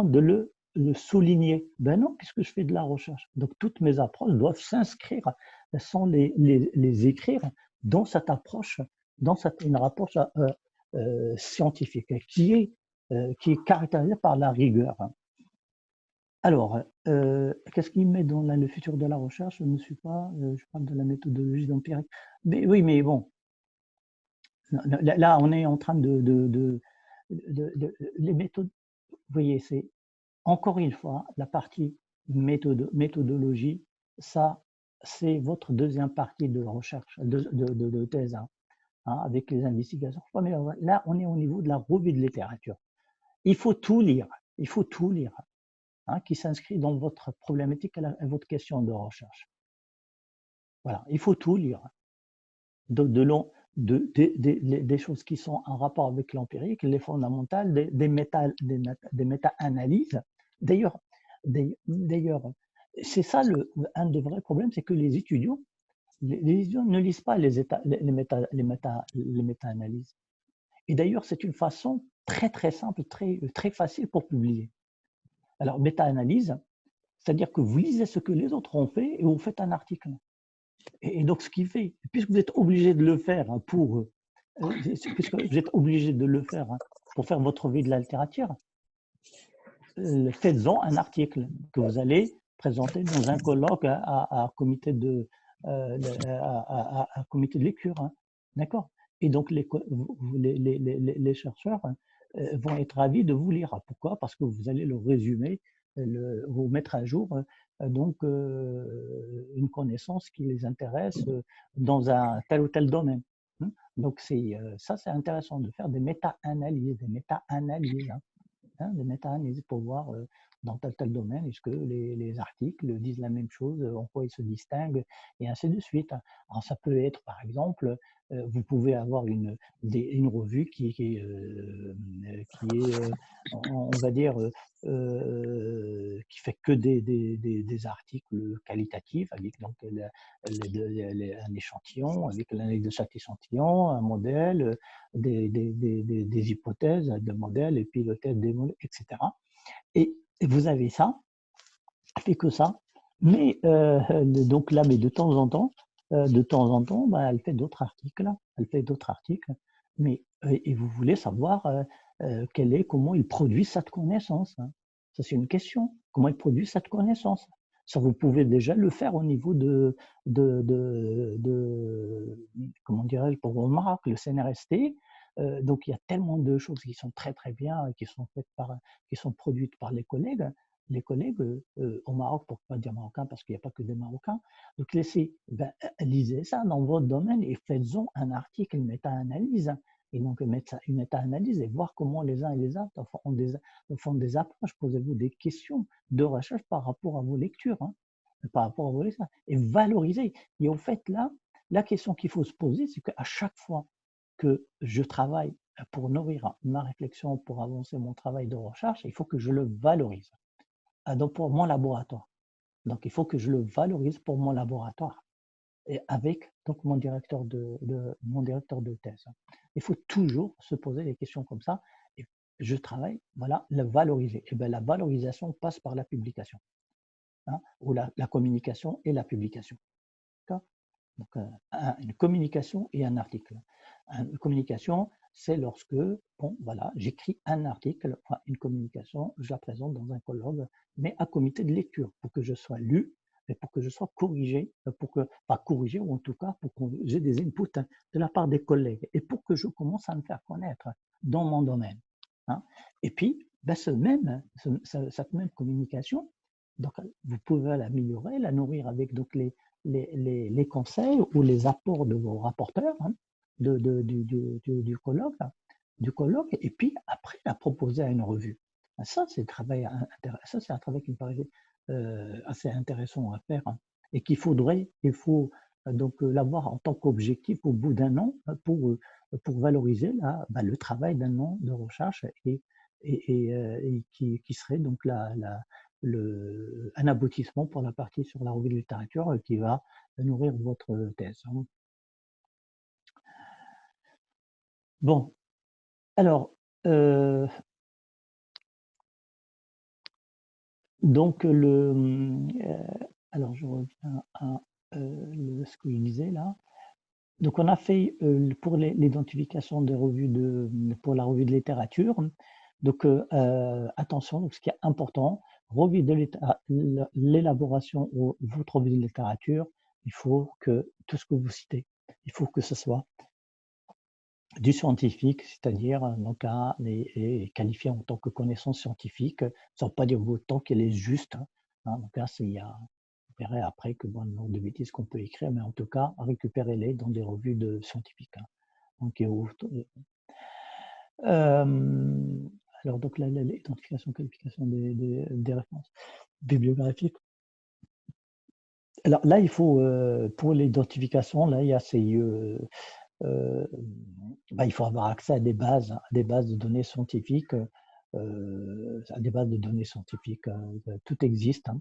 de le souligner? Ben non, puisque je fais de la recherche. Donc toutes mes approches doivent s'inscrire, sans les écrire dans cette approche, une approche scientifique qui est caractérisée par la rigueur. Alors, qu'est-ce qu'il met dans le futur de la recherche? Je ne suis pas, je parle de la méthodologie empirique. Mais oui, mais bon, là, on est en train les méthodes. Vous voyez, c'est encore une fois la partie méthodologie. Ça, c'est votre deuxième partie de recherche, de thèse, hein, avec les investigations. Mais là, on est au niveau de la revue de littérature. Il faut tout lire. Il faut tout lire, hein, qui s'inscrit dans votre problématique à votre question de recherche. Voilà, il faut tout lire. Des choses qui sont en rapport avec l'empirique, les fondamentales, des méta-analyses. D'ailleurs, c'est ça un des vrais problèmes, c'est que les étudiants ne lisent pas les méta-analyses. Et d'ailleurs, c'est une façon très très simple, très facile pour publier. Alors, méta-analyse, c'est-à-dire que vous lisez ce que les autres ont fait et vous faites un article. Et donc, ce qui fait, puisque vous êtes obligé de le faire puisque vous êtes obligé de le faire pour faire votre vie de la littérature, faites-en un article que vous allez présenter dans un colloque à comité de lecture, hein. D'accord? Et donc les chercheurs vont être ravis de vous lire. Pourquoi? Parce que vous allez le résumer, vous mettre à jour donc une connaissance qui les intéresse dans un tel ou tel domaine. Donc ça, c'est intéressant de faire des méta-analyses, des méta-analyses pour voir dans tel domaine, est-ce que les articles disent la même chose, en quoi ils se distinguent, et ainsi de suite. Alors ça peut être, par exemple, vous pouvez avoir une revue qui est, on va dire, qui fait que des articles qualitatifs avec donc un échantillon, avec l'analyse de chaque échantillon, un modèle, des hypothèses, de modèles, et puis le test des modèles, etc. Et vous avez ça, fait que ça, mais donc là, mais de temps en temps, bah, elle fait d'autres articles, elle fait d'autres articles, mais et vous voulez savoir comment il produit cette connaissance, hein. Ça, c'est une question. Comment il produit cette connaissance? Ça, vous pouvez déjà le faire au niveau comment dirais-je, pour vos marques, le CNRST. Donc, il y a tellement de choses qui sont très très bien, qui sont produites par les collègues au Maroc, pour ne pas dire marocains, parce qu'il n'y a pas que des Marocains. Donc, lisez ça dans votre domaine et faites-en un article, une méta-analyse. Et donc, mettre une méta-analyse et voir comment les uns et les autres font des approches. Posez-vous des questions de recherche par rapport à vos lectures, hein, par rapport à vos lectures. Et valoriser. Et en fait, là, la question qu'il faut se poser, c'est qu'à chaque fois que je travaille pour nourrir ma réflexion, pour avancer mon travail de recherche, il faut que je le valorise. Donc pour mon laboratoire. Donc il faut que je le valorise pour mon laboratoire et avec donc mon directeur de thèse. Il faut toujours se poser des questions comme ça. Et je travaille, voilà, le valoriser. Et bien la valorisation passe par la publication, hein, ou la communication et la publication. Donc, une communication et un article. Une communication, c'est lorsque, bon, voilà, j'écris un article, enfin, une communication, je la présente dans un colloque, mais à comité de lecture, pour que je sois lu, et pour que je sois corrigé, pas corrigé, ou en tout cas, pour que j'ai des inputs de la part des collègues, et pour que je commence à me faire connaître dans mon domaine, hein. Et puis, ben, cette même communication, donc, vous pouvez l'améliorer, la nourrir avec donc, les conseils ou les apports de vos rapporteurs, hein, du colloque, et puis après la proposer à une revue. Ça, c'est un travail qui me paraît assez intéressant à faire, hein, et il faut donc l'avoir en tant qu'objectif au bout d'un an pour valoriser le travail d'un an de recherche et qui serait donc un aboutissement pour la partie sur la revue de littérature qui va nourrir votre thèse. Bon, alors, donc alors je reviens à ce que je disais là. Donc on a fait pour l'identification des revues pour la revue de littérature. Donc attention, donc, ce qui est important, l'élaboration de votre revue de littérature, il faut que tout ce que vous citez, il faut que ce soit du scientifique, c'est-à-dire donc est qualifié en tant que connaissance scientifique, sans pas dire autant qu'elle est juste, hein. Donc là, vous verrez après que bon, le nombre de bêtises qu'on peut écrire, mais en tout cas, récupérez-les dans des revues scientifiques, hein. Donc, alors donc l'identification, qualification des références bibliographiques. Alors là, il faut pour l'identification, là, il y a il faut avoir accès à des bases de données scientifiques, à des bases de données scientifiques. Tout existe, hein,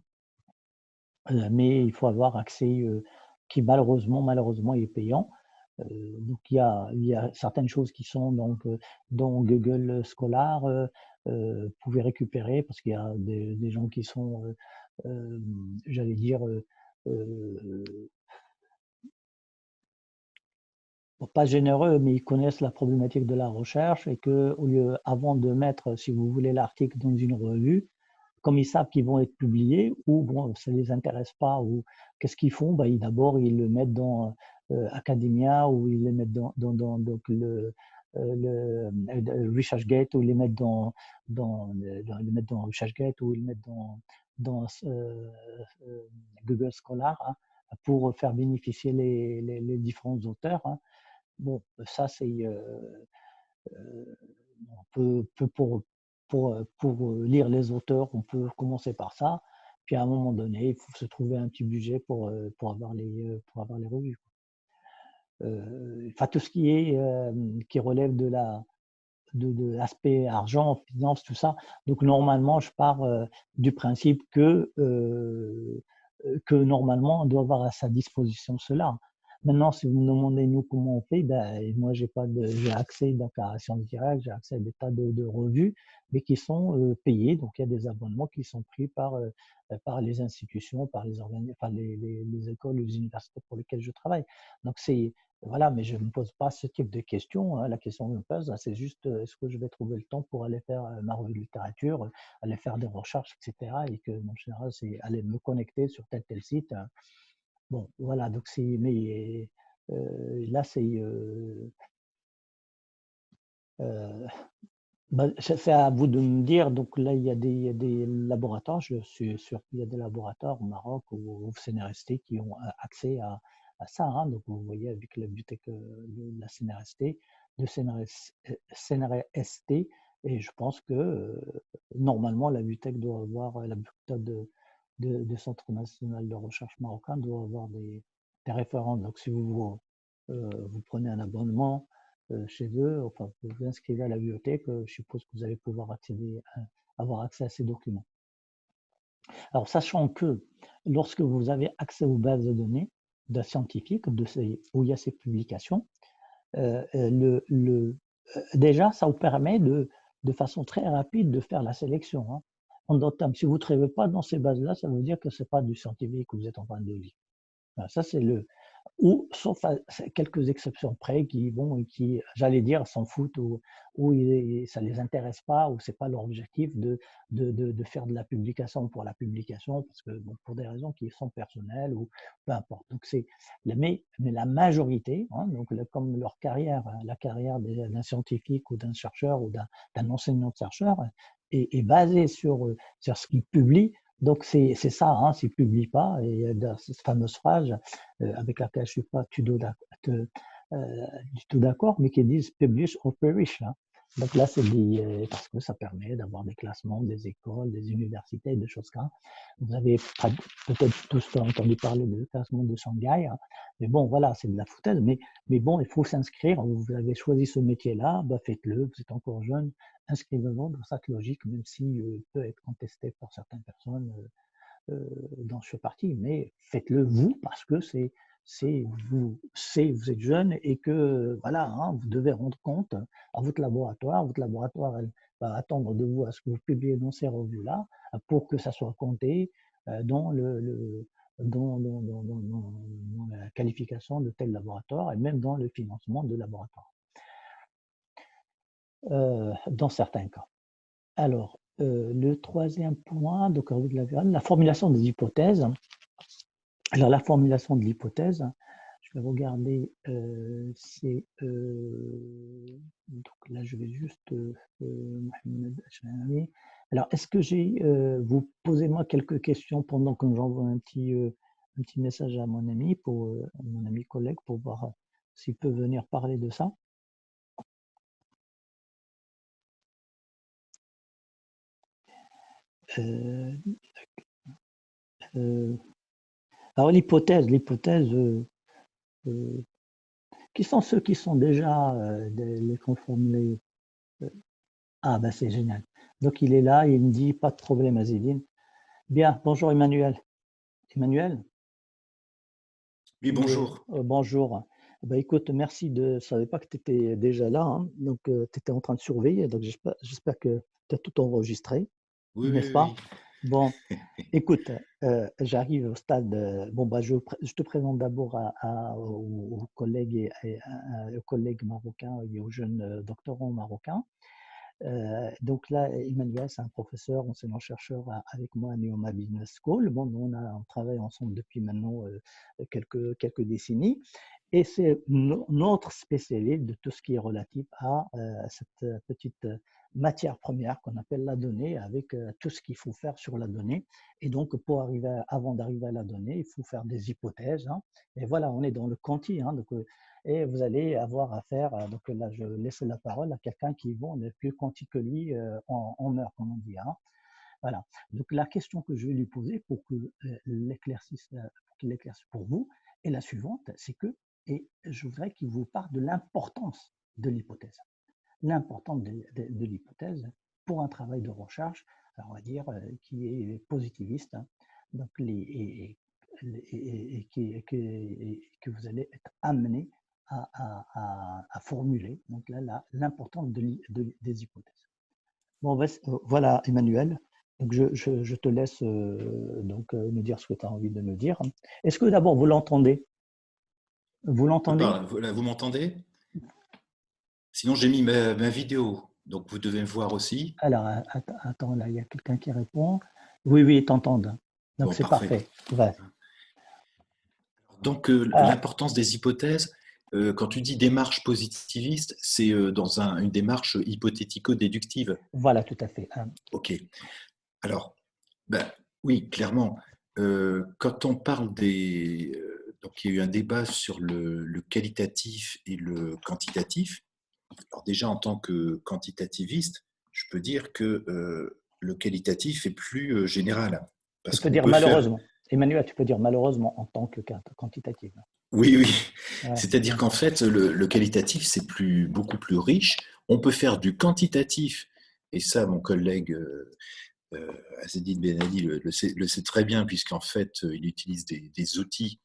mais il faut avoir accès, qui malheureusement est payant. Donc il y a certaines choses qui sont donc dans Google Scholar, vous pouvez récupérer parce qu'il y a des gens qui sont, j'allais dire, pas généreux, mais ils connaissent la problématique de la recherche et que avant de mettre, si vous voulez, l'article dans une revue, comme ils savent qu'ils vont être publiés ou bon, ça les intéresse pas ou qu'est-ce qu'ils font? D'abord, ils le mettent dans Academia ou ils le mettent donc le ResearchGate ou ils les mettent ils le mettent dans ResearchGate ou ils le mettent dans Google Scholar, hein, pour faire bénéficier les différents auteurs, hein. Bon, ça c'est on peut pour lire les auteurs, on peut commencer par ça. Puis à un moment donné, il faut se trouver un petit budget pour avoir les revues. enfin tout ce qui relève de l'aspect argent, finance, tout ça. Donc normalement, je pars du principe que normalement, on doit avoir à sa disposition cela. Maintenant, si vous me demandez nous comment on fait, ben, moi j'ai accès donc à Sciences Direct, j'ai accès à des tas de revues, mais qui sont payées. Donc il y a des abonnements qui sont pris par les institutions, par les organismes, enfin les écoles, les universités pour lesquelles je travaille. Donc c'est voilà, mais je ne me pose pas ce type de questions, hein. La question que je me pose, c'est juste est-ce que je vais trouver le temps pour aller faire ma revue de littérature, aller faire des recherches, etc. Et que, en général, c'est aller me connecter sur tel site. Bon, voilà, donc c'est, mais là, euh, c'est à vous de me dire. Donc là, il y a des laboratoires, je suis sûr qu'il y a des laboratoires au Maroc ou au CNRST qui ont accès à ça, hein. Donc vous voyez avec la bibliothèque de la CNRST, de CNRST, et je pense que normalement la bibliothèque doit avoir, la bibliothèque de Centre national de recherche marocain doit avoir des références. Donc si vous prenez un abonnement, chez eux, enfin, vous vous inscrivez à la bibliothèque, je suppose que vous allez pouvoir avoir accès à ces documents. Alors, sachant que lorsque vous avez accès aux bases de données de scientifiques, où il y a ces publications, euh, le, le, déjà, ça vous permet de façon très rapide de faire la sélection, hein. En d'autres termes, si vous ne trouvez pas dans ces bases-là, ça veut dire que ce n'est pas du scientifique que vous êtes en train de lire. Voilà, ça, c'est ou sauf à quelques exceptions près qui, j'allais dire, s'en foutent ou ça les intéresse pas ou c'est pas leur objectif de faire de la publication pour la publication parce que bon, pour des raisons qui sont personnelles ou peu importe. Donc mais la majorité, hein, donc comme leur carrière, hein, la carrière d'un scientifique ou d'un chercheur ou d'un enseignant-chercheur est basée sur ce qu'ils publient. Donc c'est ça, hein, s'ils ne publient pas, et dans cette fameuse phrase avec laquelle je ne suis pas du tout d'accord, mais qui disent publish or perish, hein. Donc là, c'est parce que ça permet d'avoir des classements des écoles, des universités, des choses comme ça. Vous avez peut-être tous entendu parler du classement de Shanghai, hein. Mais bon, voilà, c'est de la foutaise. Mais bon, il faut s'inscrire. Vous avez choisi ce métier-là, bah faites-le. Vous êtes encore jeune, inscrivez-vous dans cette logique, même si peut être contesté par certaines personnes dans ce parti, mais faites-le vous parce que vous êtes jeune et que voilà, hein, vous devez rendre compte à votre laboratoire. Votre laboratoire elle, va attendre de vous à ce que vous publiez dans ces revues-là pour que ça soit compté dans dans la qualification de tel laboratoire et même dans le financement de laboratoire, dans certains cas. Alors, le troisième point, donc, la formulation des hypothèses. Alors, la formulation de l'hypothèse, je vais regarder, donc là, je vais juste, Mohamed Achmani. Alors, est-ce que vous posez-moi quelques questions pendant que j'envoie un petit message à mon ami, mon ami collègue, pour voir s'il peut venir parler de ça. Euh, euh, alors, l'hypothèse, euh, qui sont ceux qui sont déjà les conformés. Ah, ben c'est génial. Donc, il est là, il me dit, pas de problème, Azedine. Bien, bonjour Emmanuel. Emmanuel, Oui, bonjour. bonjour. Ben, écoute, merci je ne savais pas que tu étais déjà là, hein. Donc, tu étais en train de surveiller, donc j'espère que tu as tout enregistré, Oui, n'est-ce pas? oui, Bon, écoute, j'arrive au stade. Bon, bah, je te présente d'abord aux collègues aux collègues marocains et aux jeunes doctorants marocains. Donc là, Emmanuel, c'est un professeur, enseignant-chercheur avec moi à Neoma Business School. Bon, nous, on travaille ensemble depuis maintenant quelques décennies. Et c'est notre spécialité de tout ce qui est relatif à cette petite matière première qu'on appelle la donnée, avec tout ce qu'il faut faire sur la donnée. Et donc, avant d'arriver à la donnée, il faut faire des hypothèses, hein. Et voilà, on est dans le quanti, hein. Donc, et vous allez avoir affaire, donc là, je laisse la parole à quelqu'un qui est plus quanti que lui en heure, comme on dit, hein. Voilà. Donc, la question que je vais lui poser pour qu'il l'éclaircisse pour vous est la suivante, c'est que et je voudrais qu'il vous parle de l'importance de l'hypothèse. L'importance de l'hypothèse pour un travail de recherche, alors on va dire, qui est positiviste, hein, donc que vous allez être amené à formuler. Donc là, l'importance des hypothèses. Bon, voilà, Emmanuel. Donc je te laisse nous dire ce que tu as envie de nous dire. Est-ce que d'abord vous l'entendez? Vous l'entendez? Voilà, vous m'entendez? Sinon, j'ai mis ma vidéo, donc vous devez me voir aussi. Alors, attends, là, il y a quelqu'un qui répond. Oui, oui, ils t'entendent. Donc, Bon, c'est parfait. parfait. Ouais. Donc, Ah, l'importance des hypothèses, quand tu dis démarche positiviste, c'est dans une démarche hypothético-déductive. voilà, tout à fait. OK. Alors, ben, oui, clairement, quand on parle donc, il y a eu un débat sur le qualitatif et le quantitatif. Alors déjà, en tant que quantitativiste, je peux dire que le qualitatif est plus général. Tu Parce peux qu'on dire peut faire… malheureusement. Emmanuel, tu peux dire malheureusement en tant que quantitative. Oui, oui. Ouais, C'est-à-dire ouais. qu'en fait, le qualitatif, c'est beaucoup plus riche. On peut faire du quantitatif. Et ça, mon collègue Azedine Benali le sait très bien, puisqu'en fait, il utilise des outils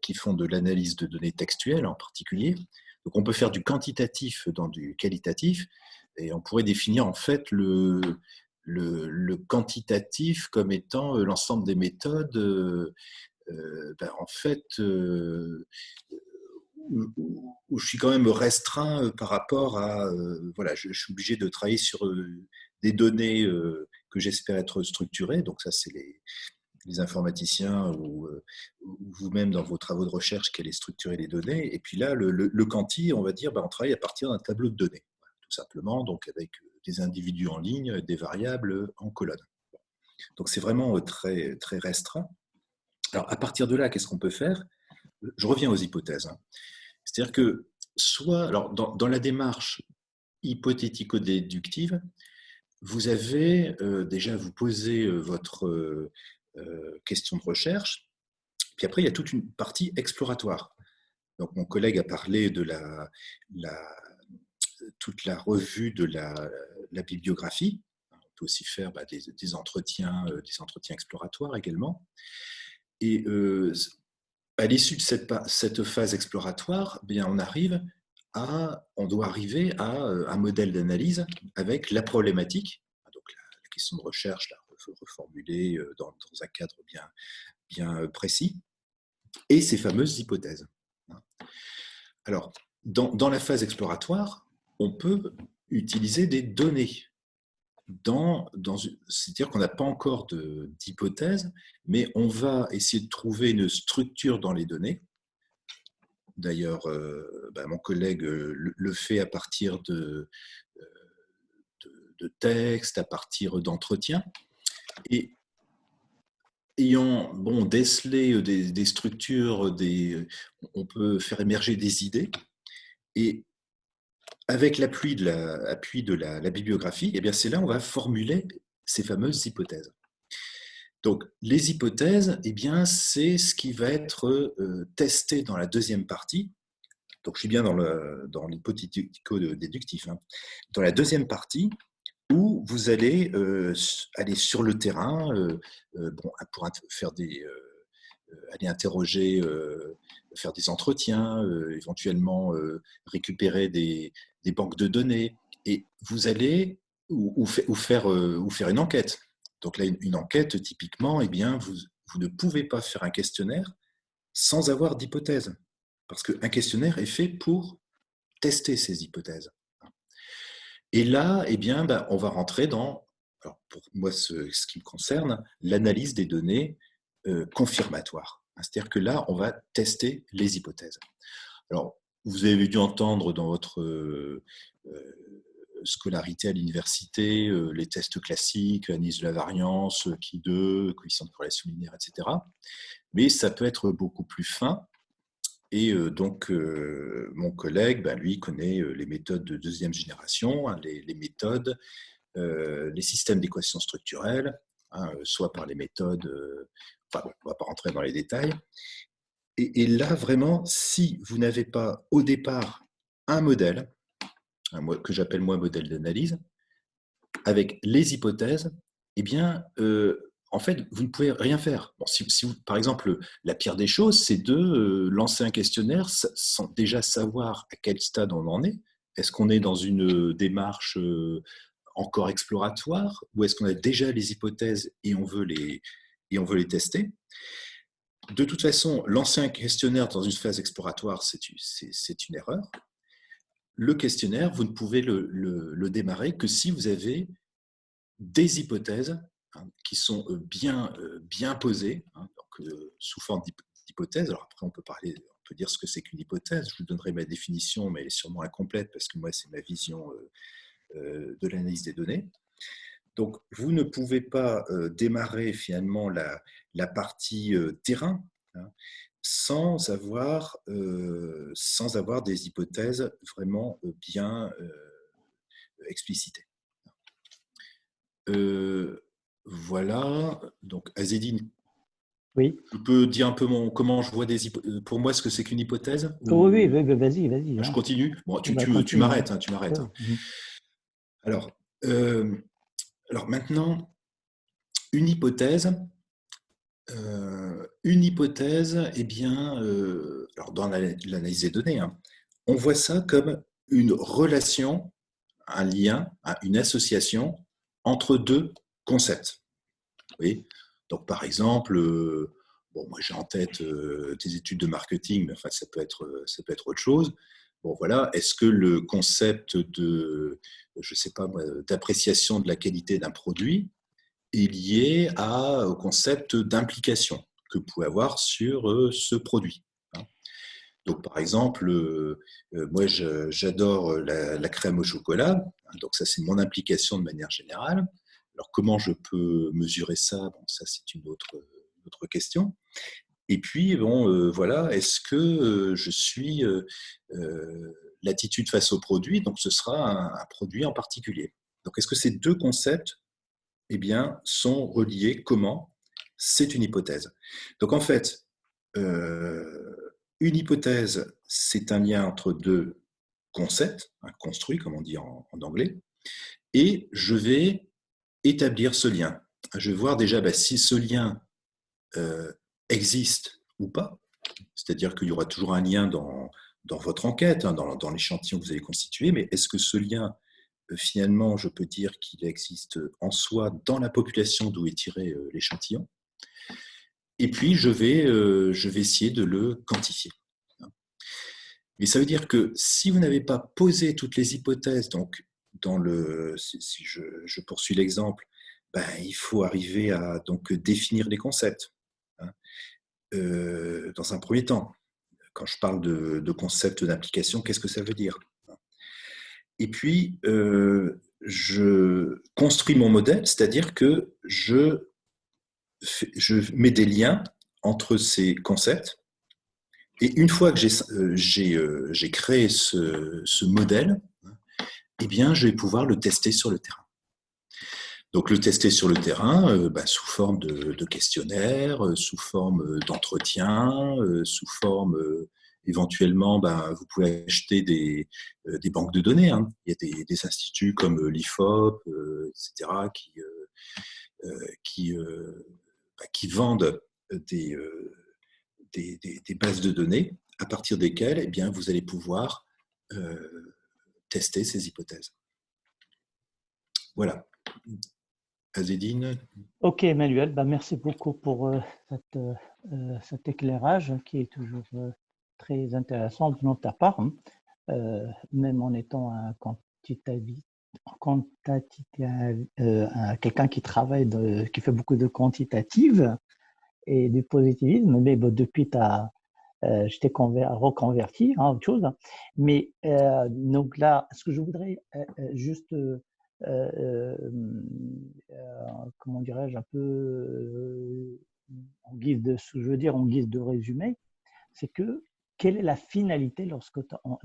qui font de l'analyse de données textuelles en particulier. Donc on peut faire du quantitatif dans du qualitatif, et on pourrait définir en fait le quantitatif comme étant l'ensemble des méthodes en fait où je suis quand même restreint par rapport à voilà, je suis obligé de travailler sur des données que j'espère être structurées. Donc ça, c'est les informaticiens ou vous-même dans vos travaux de recherche qui allez structurer les données. Et puis là, le quanti, on va dire, on travaille à partir d'un tableau de données, tout simplement, donc avec des individus en ligne, des variables en colonne. Donc c'est vraiment très, très restreint. Alors à partir de là, qu'est-ce qu'on peut faire? Je reviens aux hypothèses. Hein. C'est-à-dire que soit, alors dans la démarche hypothético-déductive, vous avez déjà, vous posez votre question de recherche, puis après, il y a toute une partie exploratoire. Donc, mon collègue a parlé de toute la revue de la bibliographie. On peut aussi faire des entretiens exploratoires également. Et à l'issue de cette phase exploratoire, bien, on doit arriver à un modèle d'analyse avec la problématique, donc la question de recherche, reformulée dans un cadre bien précis, et ces fameuses hypothèses. Alors, dans la phase exploratoire, on peut utiliser des données. C'est-à-dire qu'on n'a pas encore d'hypothèse, mais on va essayer de trouver une structure dans les données. D'ailleurs, mon collègue le fait à partir de textes, à partir d'entretiens. Et ayant décelé des structures, on peut faire émerger des idées. Et avec l'appui de la bibliographie, eh bien c'est là où on va formuler ces fameuses hypothèses. Donc, les hypothèses, eh bien, c'est ce qui va être testé dans la deuxième partie. Donc, je suis bien dans l'hypothético-déductif. Hein. Dans la deuxième partie, où vous allez aller sur le terrain pour faire aller interroger, faire des entretiens, éventuellement récupérer des banques de données, et vous allez ou faire une enquête. Donc là, une enquête, typiquement, eh bien, vous ne pouvez pas faire un questionnaire sans avoir d'hypothèse, parce qu'un questionnaire est fait pour tester ces hypothèses. Et là, eh bien, on va rentrer alors pour moi, ce qui me concerne, l'analyse des données confirmatoires. C'est-à-dire que là, on va tester les hypothèses. Alors, vous avez dû entendre dans votre scolarité à l'université les tests classiques, analyse de la variance, Qui2, coefficient de corrélation linéaire, etc. Mais ça peut être beaucoup plus fin. Et donc, mon collègue, lui, connaît les méthodes de deuxième génération, hein, les méthodes, les systèmes d'équations structurelles, hein, soit par les méthodes, on ne va pas rentrer dans les détails, Et là, vraiment, si vous n'avez pas au départ un modèle, que j'appelle moi modèle d'analyse, avec les hypothèses, eh bien, en fait, vous ne pouvez rien faire. Bon, si vous, par exemple, la pire des choses, c'est de lancer un questionnaire sans déjà savoir à quel stade on en est. Est-ce qu'on est dans une démarche encore exploratoire ou est-ce qu'on a déjà les hypothèses et on veut les tester? De toute façon, lancer un questionnaire dans une phase exploratoire, c'est une erreur. Le questionnaire, vous ne pouvez le démarrer que si vous avez des hypothèses qui sont bien posées, donc, sous forme d'hypothèse. Alors après, on peut dire ce que c'est qu'une hypothèse. Je vous donnerai ma définition, mais elle est sûrement incomplète parce que moi, c'est ma vision de l'analyse des données. Donc, vous ne pouvez pas démarrer finalement la partie terrain, hein, sans avoir des hypothèses vraiment bien explicitées. Voilà, donc Azedine, Oui. je peux dire un peu comment je vois pour moi ce que c'est qu'une hypothèse Oh, oui, ou oui, vas-y, vas-y. je Hein. continue? Bon, On va tu continuer. m'arrêtes, Hein. hein, tu m'arrêtes. Oui. Hein. Alors, euh, alors maintenant, une hypothèse, eh bien, alors dans l'analyse des données, hein, on voit ça comme une relation, un lien, une association entre deux concepts. Oui. Donc, par exemple, bon, moi j'ai en tête des études de marketing, mais enfin, ça peut être autre chose. Bon, voilà. Est-ce que le concept je sais pas, d'appréciation de la qualité d'un produit est lié au concept d'implication que vous pouvez avoir sur ce produit? Hein. Donc, par exemple, moi j'adore la crème au chocolat. Donc, ça, c'est mon implication de manière générale. Alors, comment je peux mesurer ça? Bon, ça, c'est une autre question. Et puis, bon, voilà, est-ce que je suis l'attitude face au produit? Donc, ce sera un produit en particulier. Donc, est-ce que ces deux concepts, eh bien, sont reliés? Comment? C'est une hypothèse. Donc, en fait, euh, une hypothèse, c'est un lien entre deux concepts, un construit, comme on dit en anglais, et je vais établir ce lien. Je vais voir déjà si ce lien euh, existe ou pas, c'est-à-dire qu'il y aura toujours un lien dans votre enquête, hein, dans l'échantillon que vous avez constitué, mais est-ce que ce lien, finalement, je peux dire qu'il existe en soi dans la population d'où est tiré l'échantillon? Et puis, je vais essayer de le quantifier. Mais ça veut dire que si vous n'avez pas posé toutes les hypothèses, donc si je poursuis l'exemple, ben, il faut arriver à donc définir les concepts. Hein. Dans un premier temps, quand je parle de concept d'application, qu'est-ce que ça veut dire? Et puis, je construis mon modèle, c'est-à-dire que je mets des liens entre ces concepts. Et une fois que j'ai créé ce modèle, eh bien, je vais pouvoir le tester sur le terrain. Donc, le tester sur le terrain, sous forme de questionnaire, sous forme d'entretien, sous forme éventuellement, vous pouvez acheter des banques de données. Hein. Il y a des instituts comme l'IFOP, etc., qui vendent des, des bases de données à partir desquelles, eh bien, vous allez pouvoir tester ces hypothèses. Voilà. Azedine. Ok, Emmanuel, merci beaucoup pour cet éclairage qui est toujours très intéressant de ta part, hein. Même en étant un quelqu'un qui travaille, qui fait beaucoup de quantitative et du positivisme, mais bon, depuis je t'ai reconverti, hein, autre chose. Mais donc là, ce que je voudrais juste, comment dirais-je, un peu en guise de, je veux dire, en guise de résumé, c'est que quelle est la finalité lorsque on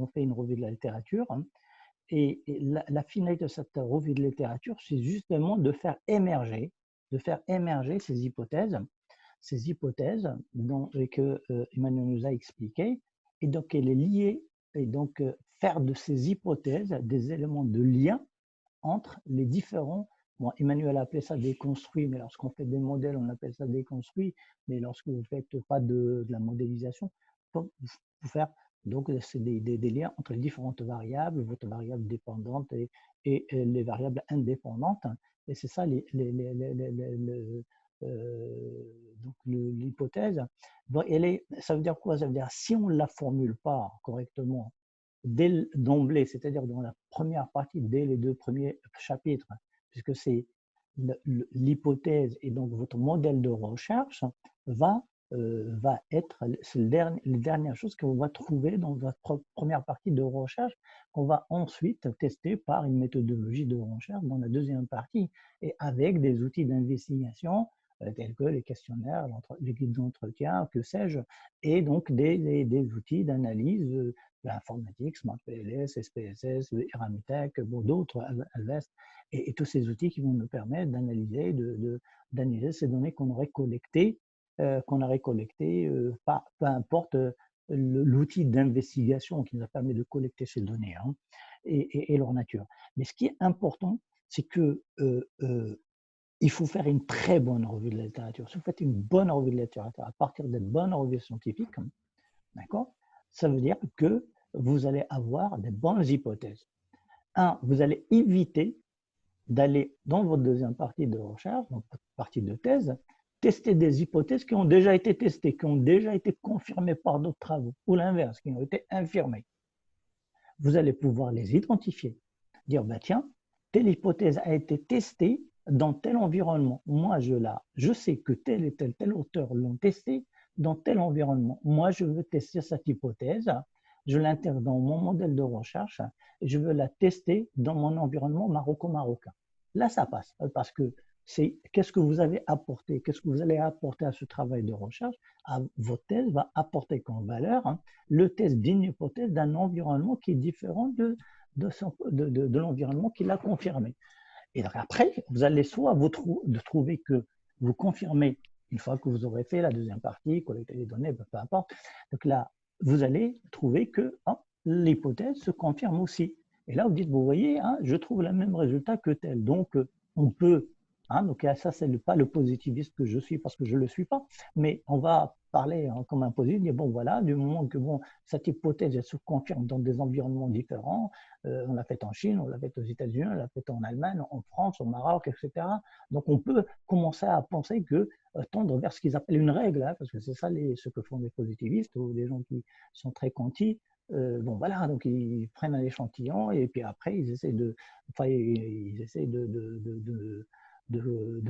fait une revue de la littérature, hein, et la finalité de cette revue de littérature, c'est justement de faire émerger ces hypothèses ces hypothèses que Emmanuel nous a expliquées, et donc elle est liée, et donc faire de ces hypothèses des éléments de lien entre les différents. Bon, Emmanuel a appelé ça déconstruit, mais lorsqu'on fait des modèles, on appelle ça déconstruit. Mais lorsque vous ne faites pas de la modélisation, vous faire donc c'est des liens entre les différentes variables, votre variable dépendante et les variables indépendantes. Et c'est ça donc l'hypothèse. Bon, ça veut dire quoi? Ça veut dire si on ne la formule pas correctement d'emblée, c'est-à-dire dans la première partie, dès les 2 premiers chapitres, puisque c'est l'hypothèse et donc votre modèle de recherche va être la dernière chose que vous va trouver dans votre première partie de recherche qu'on va ensuite tester par une méthodologie de recherche dans la deuxième partie et avec des outils d'investigation tels que les questionnaires, les guides d'entretien, que sais-je, et donc des outils d'analyse l'informatique, SmartPLS, SPSS, Eramitech, bon, d'autres, Alvest, et tous ces outils qui vont nous permettre d'analyser d'analyser ces données qu'on aurait collectées, peu importe l'outil d'investigation qui nous a permis de collecter ces données hein, et leur nature. Mais ce qui est important, c'est que il faut faire une très bonne revue de la littérature. Si vous faites une bonne revue de la littérature à partir de bonnes revues scientifiques, d'accord, ça veut dire que vous allez avoir des bonnes hypothèses. Vous allez éviter d'aller dans votre deuxième partie de recherche, donc votre partie de thèse, tester des hypothèses qui ont déjà été testées, qui ont déjà été confirmées par d'autres travaux, ou l'inverse, qui ont été infirmées. Vous allez pouvoir les identifier, dire, bah, tiens, telle hypothèse a été testée dans tel environnement. Moi, je sais que tel et tel auteur l'ont testée dans tel environnement. Moi, je veux tester cette hypothèse, je l'intègre dans mon modèle de recherche et je veux la tester dans mon environnement maroco-marocain. Là, ça passe parce que c'est qu'est-ce que vous avez apporté, qu'est-ce que vous allez apporter à ce travail de recherche. Votre thèse va apporter comme valeur le test d'une hypothèse d'un environnement qui est différent de l'environnement qui l'a confirmé. Et donc après, vous allez soit trouver que vous confirmez une fois que vous aurez fait la deuxième partie, collecter les données, peu importe. Donc là, vous allez trouver que l'hypothèse se confirme aussi. Et là, vous dites, vous voyez, hein, je trouve le même résultat que tel. Donc, on peut, donc ça, c'est pas le positiviste que je suis parce que je ne le suis pas, mais on va parler comme un positif, dire, bon, voilà, du moment que cette hypothèse elle se confirme dans des environnements différents, on l'a fait en Chine, on l'a fait aux États-Unis, on l'a fait en Allemagne, en France, au Maroc, etc. Donc, on peut commencer à penser que tendre vers ce qu'ils appellent une règle, hein, parce que c'est ça ce que font les positivistes ou les gens qui sont très quanti. Bon, voilà, donc ils prennent un échantillon et puis après, ils essaient de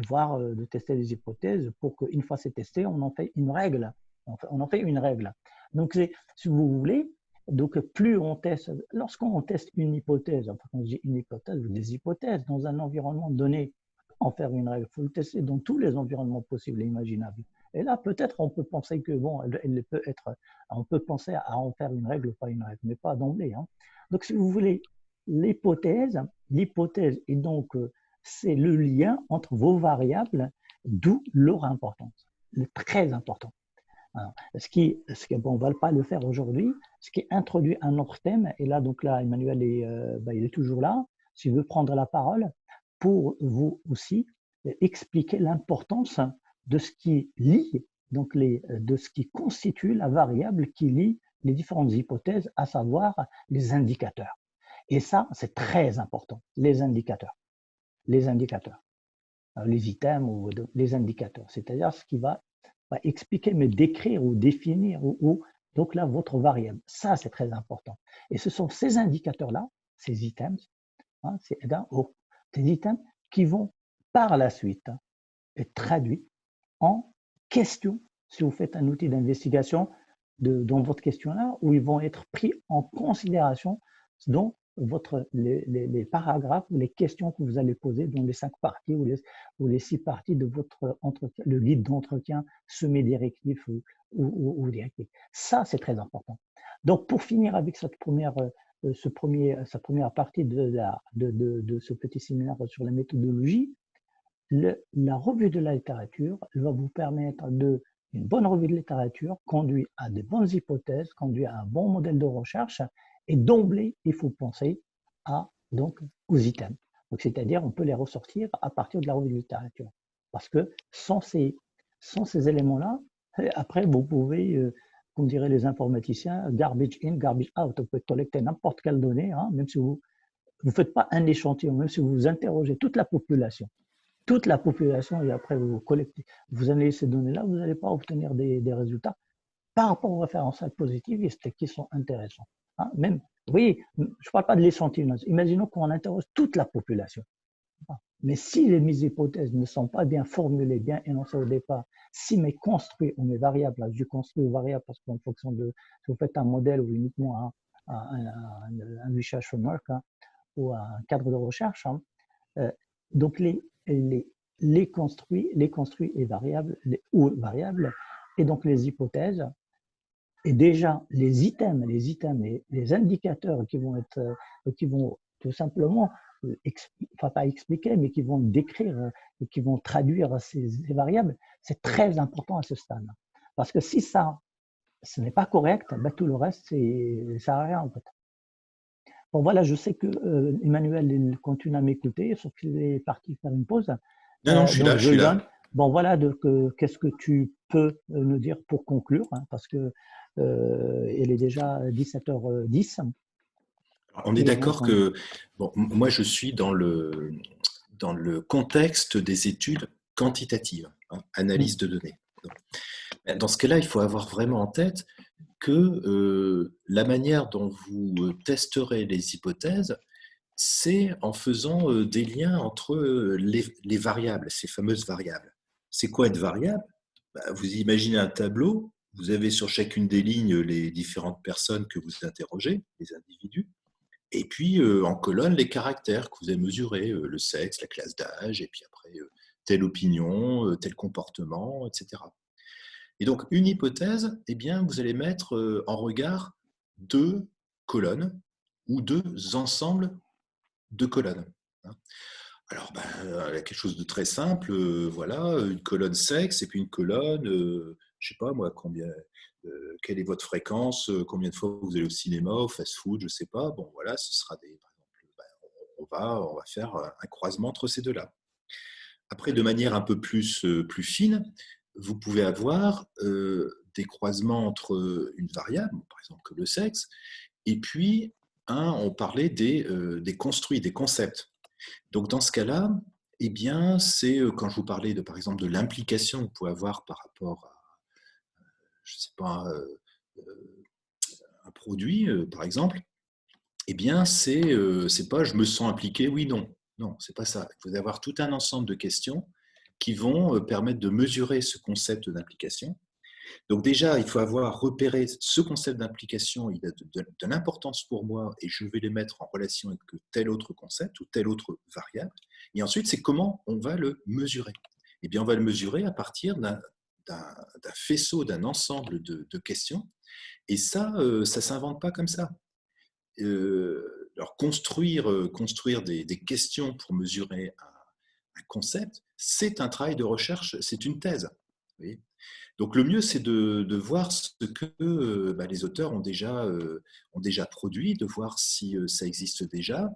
voir, de tester les hypothèses pour qu'une fois c'est testé, on en fait une règle. On en fait une règle. Donc, si vous voulez, donc plus on teste, lorsqu'on teste une hypothèse, enfin quand je dis une hypothèse ou des hypothèses dans un environnement donné, en faire une règle, il faut le tester dans tous les environnements possibles et imaginables. Et là, peut-être on peut penser que bon, elle peut être, on peut penser à en faire une règle ou pas une règle, mais pas d'emblée. Hein. Donc, si vous voulez, l'hypothèse est donc c'est le lien entre vos variables, d'où leur importance, très important. Alors, bon, on ne va pas le faire aujourd'hui, ce qui introduit un autre thème, et là, donc là, Emmanuel il est toujours là, s'il veut prendre la parole, pour vous aussi expliquer l'importance de ce qui lie, donc de ce qui constitue la variable qui lie les différentes hypothèses, à savoir les indicateurs. Et ça, c'est très important, les indicateurs. Les indicateurs, les items ou les indicateurs, c'est-à-dire ce qui va expliquer, mais décrire ou définir donc là votre variable. Ça, c'est très important. Et ce sont ces indicateurs-là, ces items, ces items qui vont par la suite être traduits en questions. Si vous faites un outil d'investigation dans votre question-là, où ils vont être pris en considération dans les paragraphes ou les questions que vous allez poser dans les 5 parties ou les 6 parties de votre entretien, le guide d'entretien semi-directif ou directif. Ça, c'est très important. Donc, pour finir avec cette première partie de ce petit séminaire sur la méthodologie, la revue de la littérature, elle va vous permettre une bonne revue de littérature conduit à de bonnes hypothèses, conduit à un bon modèle de recherche, et d'emblée, il faut penser donc, aux items. Donc, c'est-à-dire, on peut les ressortir à partir de la revue de littérature. Parce que sans ces éléments-là, après, vous pouvez, comme diraient les informaticiens, garbage in, garbage out. Vous pouvez collecter n'importe quelle donnée, hein, même si vous ne faites pas un échantillon, même si vous interrogez toute la population, et après vous collectez, vous analysez ces données-là, vous n'allez pas obtenir des résultats par rapport aux référentiels positivistes qui sont intéressants. Hein, même, vous voyez, je ne parle pas de l'échantillon. Imaginons qu'on interroge toute la population. Mais si les mises hypothèses ne sont pas bien formulées, bien énoncées au départ, si mes construits ou mes variables, là, je construis aux variables parce qu'en fonction de, si vous faites un modèle ou uniquement un research framework, hein, ou un cadre de recherche, hein, donc les construits et variables, ou variables, et donc les hypothèses, et déjà les items et les indicateurs qui vont tout simplement, enfin pas expliquer, mais qui vont décrire et qui vont traduire ces variables, c'est très important à ce stade. Parce que si ce n'est pas correct, ben tout le reste, ça ne sert à rien en fait. Bon voilà, je sais que Emmanuel il continue à m'écouter, sauf qu'il est parti faire une pause. Non, je suis Donc là, je je suis lui donne. là. Bon voilà, qu'est-ce que tu peux nous dire pour conclure, hein, parce que il est déjà 17h10 On est et d'accord que, bon, moi je suis dans le contexte des études quantitatives, hein, analyse de données. Dans ce cas-là, il faut avoir vraiment en tête que la manière dont vous testerez les hypothèses, c'est en faisant des liens entre les variables, ces fameuses variables. C'est quoi une variable? Vous imaginez un tableau, vous avez sur chacune des lignes les différentes personnes que vous interrogez, les individus, et puis en colonne les caractères que vous avez mesurés, le sexe, la classe d'âge, et puis après telle opinion, tel comportement, etc. Et donc une hypothèse, eh bien, vous allez mettre en regard deux colonnes ou deux ensembles de colonnes. Alors, quelque chose de très simple, voilà, une colonne sexe et puis une colonne, je ne sais pas moi, quelle est votre fréquence, combien de fois vous allez au cinéma, au fast-food, je ne sais pas. Bon, voilà, ce sera par exemple, on va faire un croisement entre ces deux-là. Après, de manière un peu plus fine, vous pouvez avoir des croisements entre une variable, par exemple que le sexe, et puis, on parlait des construits, des concepts. Donc, dans ce cas-là, eh bien, c'est quand je vous parlais par exemple, de l'implication que vous pouvez avoir par rapport à, je sais pas, un produit, par exemple, eh bien, c'est pas je me sens impliqué, oui, non. Non, c'est pas ça. Il faut avoir tout un ensemble de questions qui vont permettre de mesurer ce concept d'implication. Donc déjà, il faut avoir repéré ce concept d'implication, il a de l'importance pour moi et je vais les mettre en relation avec tel autre concept ou telle autre variable. Et ensuite, c'est comment on va le mesurer. Eh bien, on va le mesurer à partir d'un faisceau, d'un ensemble de questions. Et ça ne s'invente pas comme ça. Alors, construire des questions pour mesurer un concept, c'est un travail de recherche, c'est une thèse. Vous voyez. Donc le mieux, c'est de voir ce que les auteurs ont déjà produit, de voir si ça existe déjà.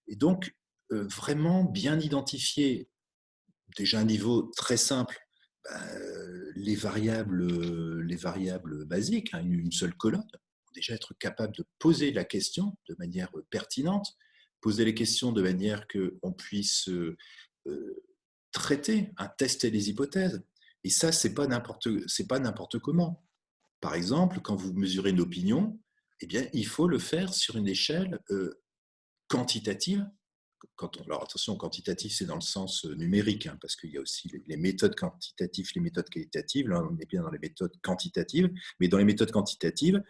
Et donc, vraiment bien identifier, déjà à un niveau très simple, les variables basiques, hein, une seule colonne. Déjà être capable de poser la question de manière pertinente, poser les questions de manière qu'on puisse traiter, tester les hypothèses. Et ça, c'est pas n'importe comment. Par exemple, quand vous mesurez une opinion, eh bien, il faut le faire sur une échelle quantitative. Alors attention, quantitatif, c'est dans le sens numérique, hein, parce qu'il y a aussi les méthodes quantitatives, les méthodes qualitatives. Là, on est bien dans les méthodes quantitatives. Mais dans les méthodes quantitatives,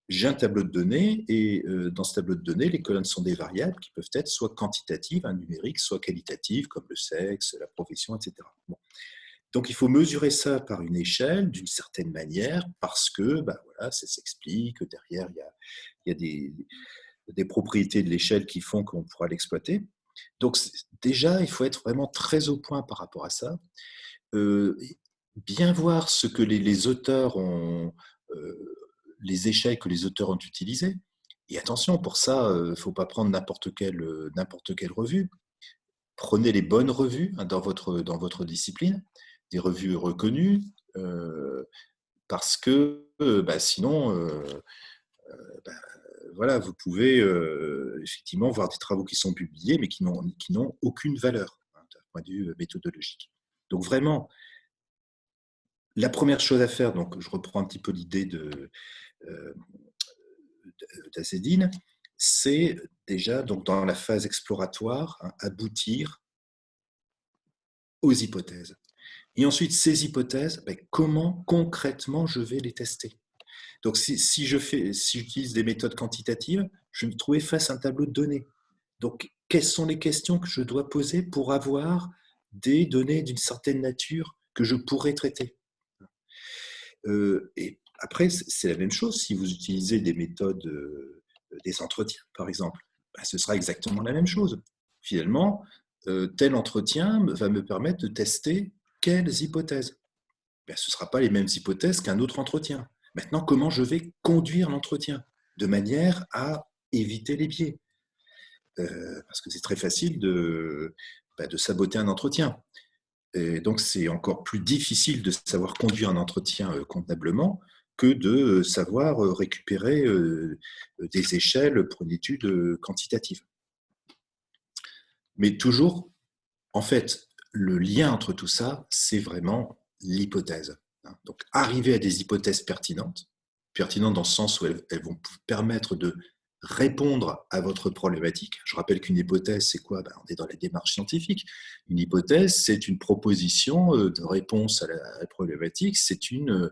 j'ai un tableau de données et dans ce tableau de données, les colonnes sont des variables qui peuvent être soit quantitatives, numériques, soit qualitatives, comme le sexe, la profession, etc. Bon. Donc, il faut mesurer ça par une échelle, d'une certaine manière, parce que voilà, ça s'explique. Derrière, il y a des propriétés de l'échelle qui font qu'on pourra l'exploiter. Donc déjà, il faut être vraiment très au point par rapport à ça. Euh, Bien voir ce que les auteurs ont, les échecs que les auteurs ont utilisés. Et attention, pour ça, il ne faut pas prendre n'importe quelle revue. Prenez les bonnes revues hein, dans votre discipline, des revues reconnues, parce que sinon, bah, voilà, vous pouvez effectivement voir des travaux qui sont publiés, mais qui n'ont aucune valeur hein, d'un point de vue méthodologique. Donc vraiment, la première chose à faire, donc je reprends un petit peu l'idée euh, d'Azedine, c'est déjà donc dans la phase exploratoire, hein, aboutir aux hypothèses. Et ensuite, ces hypothèses, comment concrètement je vais les tester? Donc, si j'utilise des méthodes quantitatives, je vais me trouver face à un tableau de données. Donc, quelles sont les questions que je dois poser pour avoir des données d'une certaine nature que je pourrais traiter? Et après, c'est la même chose si vous utilisez des méthodes des entretiens, par exemple. Ce sera exactement la même chose. Finalement, tel entretien va me permettre de tester quelles hypothèses. Ce ne sera pas les mêmes hypothèses qu'un autre entretien. Maintenant, comment je vais conduire l'entretien de manière à éviter les biais? Parce que c'est très facile de saboter un entretien. Et donc, c'est encore plus difficile de savoir conduire un entretien convenablement que de savoir récupérer des échelles pour une étude quantitative. Mais toujours, en fait, le lien entre tout ça, c'est vraiment l'hypothèse. Donc, arriver à des hypothèses pertinentes dans le sens où elles vont vous permettre de répondre à votre problématique. Je rappelle qu'une hypothèse, c'est quoi? On est dans la démarche scientifique. Une hypothèse, c'est une proposition de réponse à la problématique, c'est une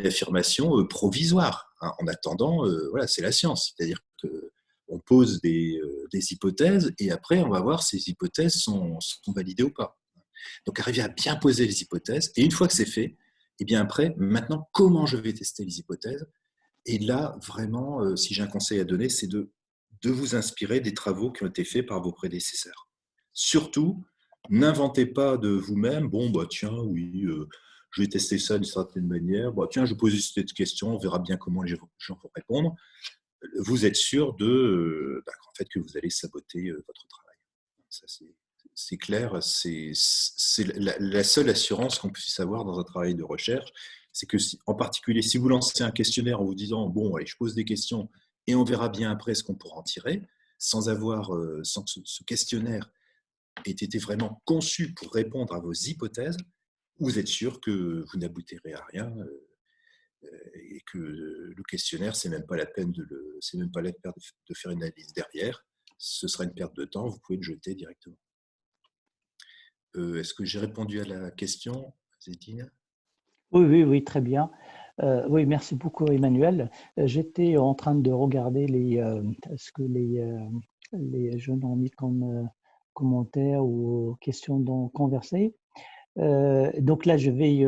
affirmation provisoire. En attendant, voilà, c'est la science. C'est-à-dire que on pose des hypothèses et après, on va voir si ces hypothèses sont validées ou pas. Donc, arriver à bien poser les hypothèses. Et une fois que c'est fait, et bien après, maintenant, comment je vais tester les hypothèses? Et là, vraiment, si j'ai un conseil à donner, c'est de vous inspirer des travaux qui ont été faits par vos prédécesseurs. Surtout, n'inventez pas de vous-même, bon, tiens, oui, je vais tester ça d'une certaine manière, tiens, je pose cette question, on verra bien comment les gens vont répondre. Vous êtes sûr en fait, que vous allez saboter votre travail. Ça, c'est clair, c'est la seule assurance qu'on puisse avoir dans un travail de recherche, c'est que, en particulier, si vous lancez un questionnaire en vous disant, bon, allez, je pose des questions et on verra bien après ce qu'on pourra en tirer, sans que ce questionnaire ait été vraiment conçu pour répondre à vos hypothèses, vous êtes sûr que vous n'aboutirez à rien et que le questionnaire, c'est même pas la peine c'est même pas la peine de faire une analyse derrière. Ce sera une perte de temps, vous pouvez le jeter directement. Est-ce que j'ai répondu à la question, Zétine? Oui, oui, oui, très bien. Oui, merci beaucoup, Emmanuel. J'étais en train de regarder ce que les jeunes ont mis comme commentaires ou questions dans conversées. Donc là, là, je vais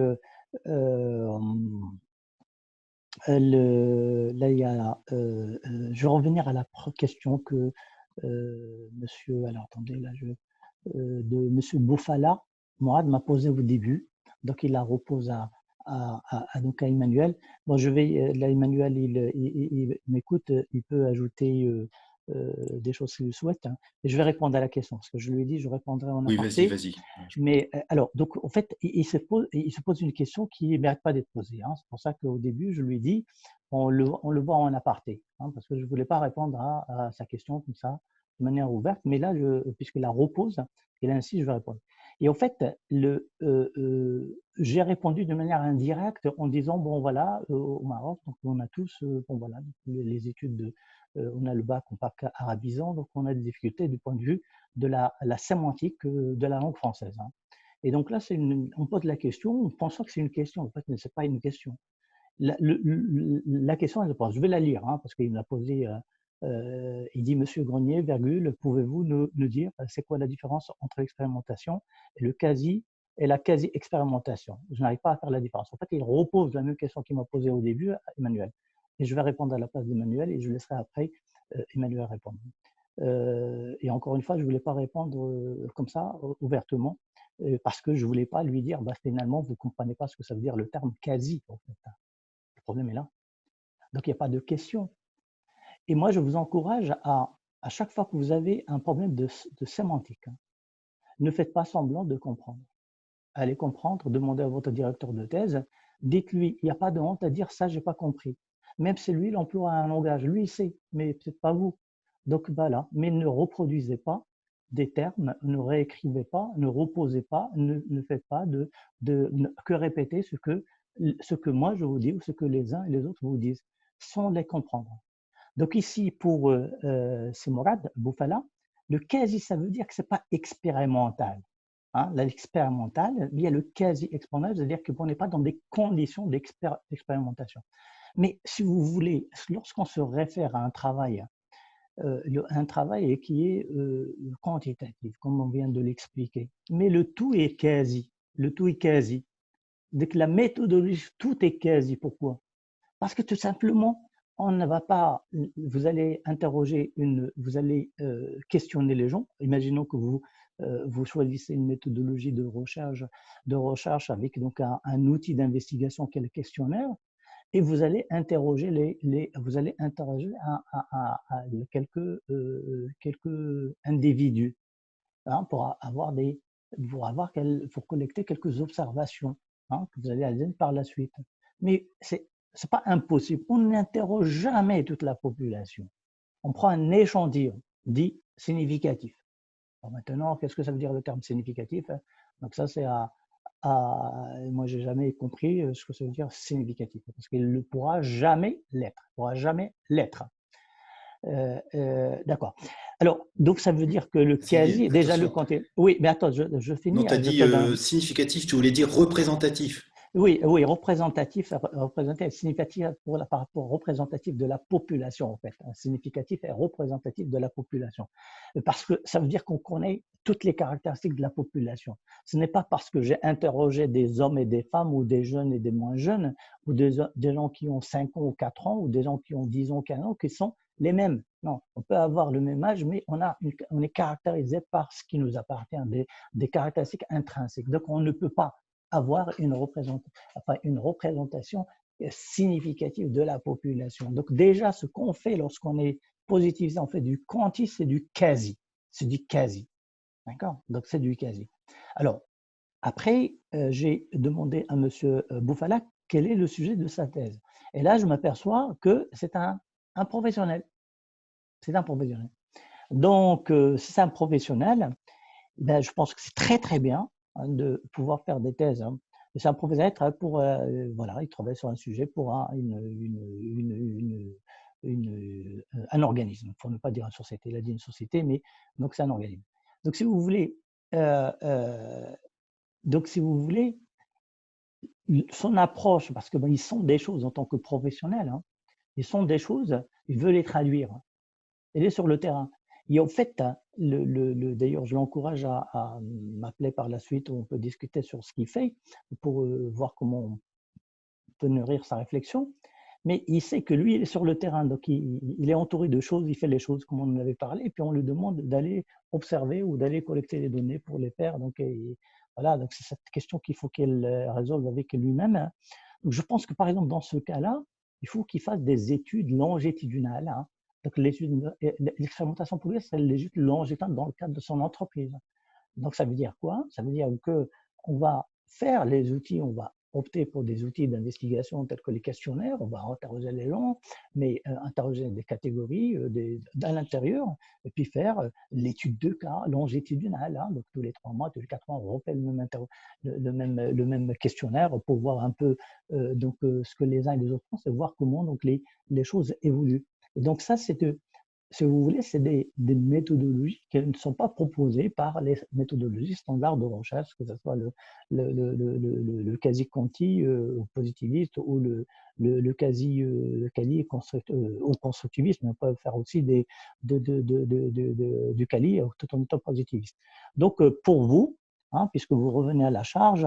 revenir à la question que monsieur, alors attendez, là, de monsieur Bouffala, Mourad m'a posé au début. Donc, il la repose donc à Emmanuel. Bon, là, Emmanuel, il m'écoute, il peut ajouter des choses qu'il souhaite, hein. Et je vais répondre à la question, parce que je lui ai dit, je répondrai en Oui, vas-y, aparté. vas-y. Mais alors, donc, en fait, il se pose une question qui ne mérite pas d'être posée, hein. C'est pour ça qu'au début, je lui ai dit, on le voit en aparté, hein, parce que je ne voulais pas répondre à sa question comme ça, de manière ouverte. Mais là, puisqu'il la repose, et là ainsi, je vais répondre. Et en fait, j'ai répondu de manière indirecte en disant, bon voilà, au Maroc, donc on a tous, bon voilà, les études on a le bac en bac arabisant, donc on a des difficultés du point de vue de la sémantique de la langue française, hein. Et donc là, on pose la question, on pense que c'est une question, en fait, mais ce n'est pas une question. La question, je vais la lire, hein, parce qu'il me l'a posée. Il dit, Monsieur Grenier, virgule, pouvez-vous nous dire c'est quoi la différence entre l'expérimentation et la quasi-expérimentation? Je n'arrive pas à faire la différence. En fait, il repose la même question qu'il m'a posée au début à Emmanuel. Et je vais répondre à la place d'Emmanuel et je laisserai après Emmanuel répondre. Et encore une fois, je ne voulais pas répondre comme ça, ouvertement, parce que je ne voulais pas lui dire, bah, finalement, vous ne comprenez pas ce que ça veut dire le terme quasi, en fait. Le problème est là. Donc, il n'y a pas de question. Et moi, je vous encourage à chaque fois que vous avez un problème de sémantique, hein, ne faites pas semblant de comprendre. Allez comprendre, demandez à votre directeur de thèse, dites-lui, il n'y a pas de honte à dire ça, je n'ai pas compris. Même si lui, il emploie un langage, lui, il sait, mais peut-être pas vous. Donc voilà, mais ne reproduisez pas des termes, ne réécrivez pas, ne reposez pas, ne faites pas que répéter ce que moi je vous dis ou ce que les uns et les autres vous disent, sans les comprendre. Donc ici, pour Mourad Boufala, le quasi, ça veut dire que ce n'est pas expérimental. Hein, l'expérimental, il y a le quasi-expérimental, c'est-à-dire qu'on n'est pas dans des conditions d'expérimentation. Mais si vous voulez, lorsqu'on se réfère à un travail qui est quantitatif, comme on vient de l'expliquer, mais le tout est quasi. Le tout est quasi. Dès que la méthodologie, tout est quasi. Pourquoi? Parce que tout simplement, on ne va pas, vous allez interroger, vous allez questionner les gens. Imaginons que vous choisissez une méthodologie de recherche avec donc un outil d'investigation qui est le questionnaire, et vous allez interroger vous allez interroger quelques individus, hein, pour collecter quelques observations, hein, que vous allez aller par la suite. Mais c'est pas impossible. On n'interroge jamais toute la population. On prend un échantillon dit significatif. Alors maintenant, qu'est-ce que ça veut dire le terme significatif? Donc ça, c'est moi, j'ai jamais compris ce que ça veut dire significatif, parce qu'il ne pourra jamais l'être. Il pourra jamais l'être. D'accord. Alors, donc ça veut dire que le quasi, déjà le Attention. contenu. Oui, mais attends, je Non, finis. tu as dit significatif, tu voulais dire représentatif. Oui, oui, représentatif, significatif par rapport représentatif de la population, en fait. Significatif et représentatif de la population. Parce que ça veut dire qu'on connaît toutes les caractéristiques de la population. Ce n'est pas parce que j'ai interrogé des hommes et des femmes, ou des jeunes et des moins jeunes, ou des gens qui ont 5 ans ou 4 ans, ou des gens qui ont 10 ans, 15 ans, qui sont les mêmes. Non, on peut avoir le même âge, mais on est caractérisé par ce qui nous appartient, des caractéristiques intrinsèques. Donc, on ne peut pas avoir une représentation significative de la population. Donc déjà, ce qu'on fait lorsqu'on est positivisé, on fait du quanti, c'est du quasi. C'est du quasi. D'accord? Donc c'est du quasi. Alors, après, j'ai demandé à M. Boufala quel est le sujet de sa thèse. Et là, je m'aperçois que c'est un professionnel. C'est un professionnel. Donc, si c'est un professionnel, ben, je pense que c'est très, très bien, hein, de pouvoir faire des thèses. Hein. C'est un professionnel voilà, il travaille sur un sujet pour un organisme, pour ne pas dire une société. Il a dit une société, mais donc c'est un organisme. Donc, si vous voulez, son approche, parce que ben, ils sont des choses en tant que professionnels, hein, ils sont des choses, il veut les traduire. Il est sur le terrain. Et en fait, d'ailleurs, je l'encourage à m'appeler par la suite, où on peut discuter sur ce qu'il fait pour voir comment on peut nourrir sa réflexion. Mais il sait que lui, il est sur le terrain, donc il est entouré de choses, il fait les choses comme on en avait parlé, et puis on lui demande d'aller observer ou d'aller collecter les données pour les faire. Donc voilà, donc c'est cette question qu'il faut qu'il résolve avec lui-même. Donc je pense que par exemple dans ce cas-là, il faut qu'il fasse des études longitudinales. Hein. Donc l'expérimentation pour lui, c'est l'étude longitudinale dans le cadre de son entreprise. Donc ça veut dire quoi? Ça veut dire que on va faire les outils, on va opter pour des outils d'investigation tels que les questionnaires, on va interroger les gens, mais interroger des catégories à l'intérieur, et puis faire l'étude de cas longitudinale. Hein, donc tous les 3 mois, tous les 4 mois, on refait le même questionnaire pour voir un peu ce que les uns et les autres pensent et voir comment donc, les choses évoluent. Et donc ça, si vous voulez, c'est des méthodologies qui ne sont pas proposées par les méthodologies standards de recherche, que ce soit le quasi-quanti positiviste ou le quali constructiviste, mais on peut faire aussi du quali tout en étant positiviste. Donc, pour vous, hein, puisque vous revenez à la charge,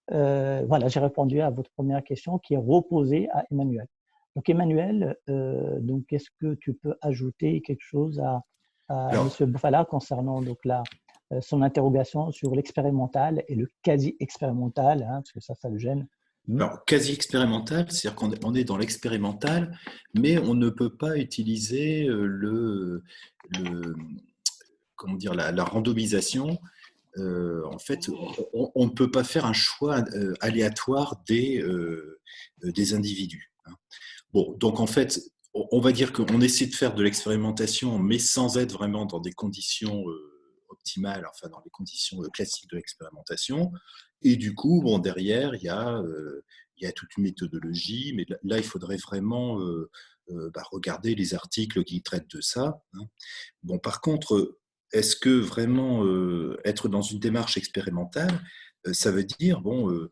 voilà, j'ai répondu à votre première question qui est reposée à Emmanuel. Donc Emmanuel, donc est-ce que tu peux ajouter quelque chose à Alors, Monsieur Bouffala concernant donc son interrogation sur l'expérimental et le quasi-expérimental, hein, parce que ça le gêne. alors, quasi expérimental, c'est-à-dire qu'on est dans l'expérimental, mais on ne peut pas utiliser le comment dire, la randomisation. En fait, on ne peut pas faire un choix aléatoire des individus, hein. Bon, donc en fait, on va dire qu'on essaie de faire de l'expérimentation, mais sans être vraiment dans des conditions optimales, enfin dans les conditions classiques de l'expérimentation. Et du coup, bon, derrière, il y a toute une méthodologie, mais là, il faudrait vraiment regarder les articles qui traitent de ça, hein. Bon, par contre, est-ce que vraiment être dans une démarche expérimentale, ça veut dire, bon,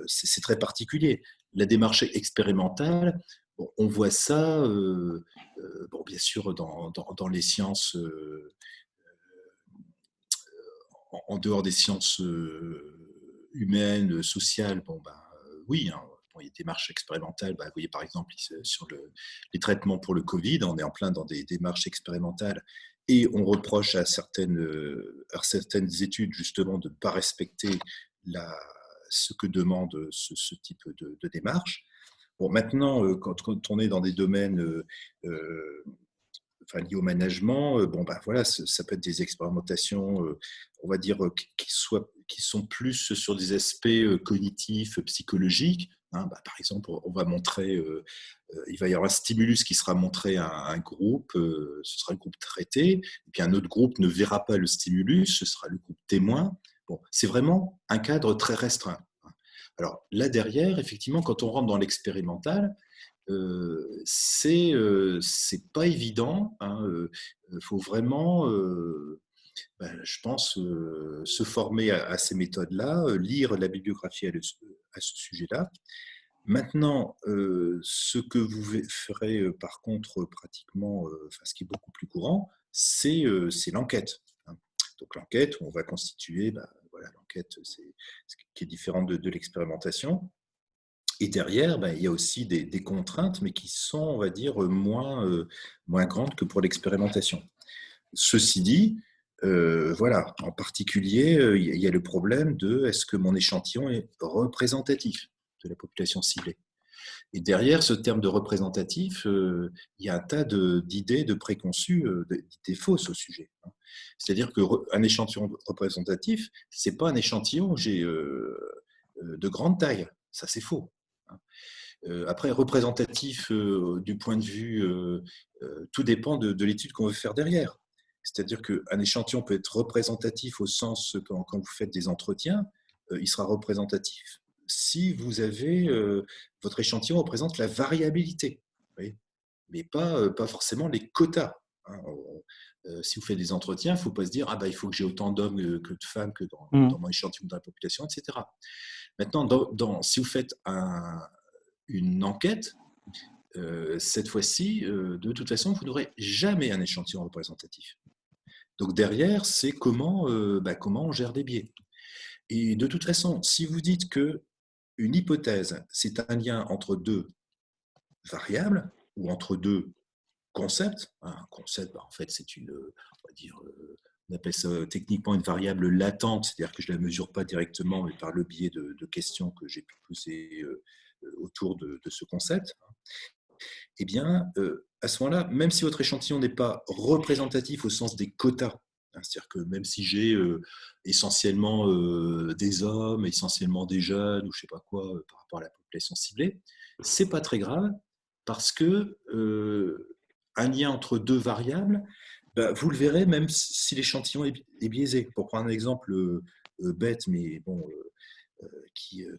c'est très particulier. La démarche expérimentale, bon, on voit ça, bon, bien sûr, dans les sciences, en dehors des sciences humaines, sociales, bon, ben, oui, hein, bon, il y a des démarches expérimentales. Bah, vous voyez, par exemple, sur les traitements pour le Covid, on est en plein dans des démarches expérimentales et on reproche à certaines études, justement, de ne pas respecter ce que demande ce type de démarche. Bon, maintenant, quand on est dans des domaines enfin, liées au management, bon, ben, voilà, ça peut être des expérimentations, on va dire, qui sont plus sur des aspects cognitifs, psychologiques, hein. Bah, par exemple, on va montrer, il va y avoir un stimulus qui sera montré à un groupe, ce sera le groupe traité, et puis un autre groupe ne verra pas le stimulus, ce sera le groupe témoin. Bon, c'est vraiment un cadre très restreint. Alors là derrière, effectivement, quand on rentre dans l'expérimental, c'est pas évident, hein. Faut vraiment, je pense, se former à ces méthodes-là, lire la bibliographie à ce sujet-là. Maintenant, ce que vous ferez par contre pratiquement, enfin, ce qui est beaucoup plus courant, c'est l'enquête, hein. Donc l'enquête, où on va constituer, voilà, l'enquête, c'est ce qui est différent de l'expérimentation. Et derrière, il y a aussi des contraintes, mais qui sont, on va dire, moins grandes que pour l'expérimentation. Ceci dit, voilà, en particulier, il y a le problème de est-ce que mon échantillon est représentatif de la population ciblée. Et derrière ce terme de représentatif, il y a un tas d'idées, de préconçues, d'idées fausses au sujet, hein. C'est-à-dire qu'un échantillon représentatif, ce n'est pas un échantillon de grande taille. Ça, c'est faux, hein. Après, représentatif du point de vue, tout dépend de l'étude qu'on veut faire derrière. C'est-à-dire qu'un échantillon peut être représentatif au sens, quand vous faites des entretiens, il sera représentatif si vous avez, votre échantillon représente la variabilité, vous voyez, mais pas forcément les quotas, hein. Si vous faites des entretiens, il ne faut pas se dire il faut que j'ai autant d'hommes que de femmes que dans mon échantillon de la population, etc. Maintenant, si vous faites une enquête, cette fois-ci, de toute façon, vous n'aurez jamais un échantillon représentatif. Donc derrière, c'est comment on gère des biais. Et de toute façon, si vous dites que une hypothèse, c'est un lien entre deux variables ou entre deux concepts. Un concept, en fait, c'est on va dire, on appelle ça techniquement une variable latente, c'est-à-dire que je ne la mesure pas directement, mais par le biais de questions que j'ai pu poser autour de ce concept. Eh bien, à ce moment-là, même si votre échantillon n'est pas représentatif au sens des quotas, hein, c'est-à-dire que même si j'ai essentiellement des hommes, essentiellement des jeunes, ou je ne sais pas quoi, par rapport à la population ciblée, ce n'est pas très grave, parce que un lien entre deux variables, vous le verrez même si l'échantillon est biaisé. Pour prendre un exemple bête, mais bon, que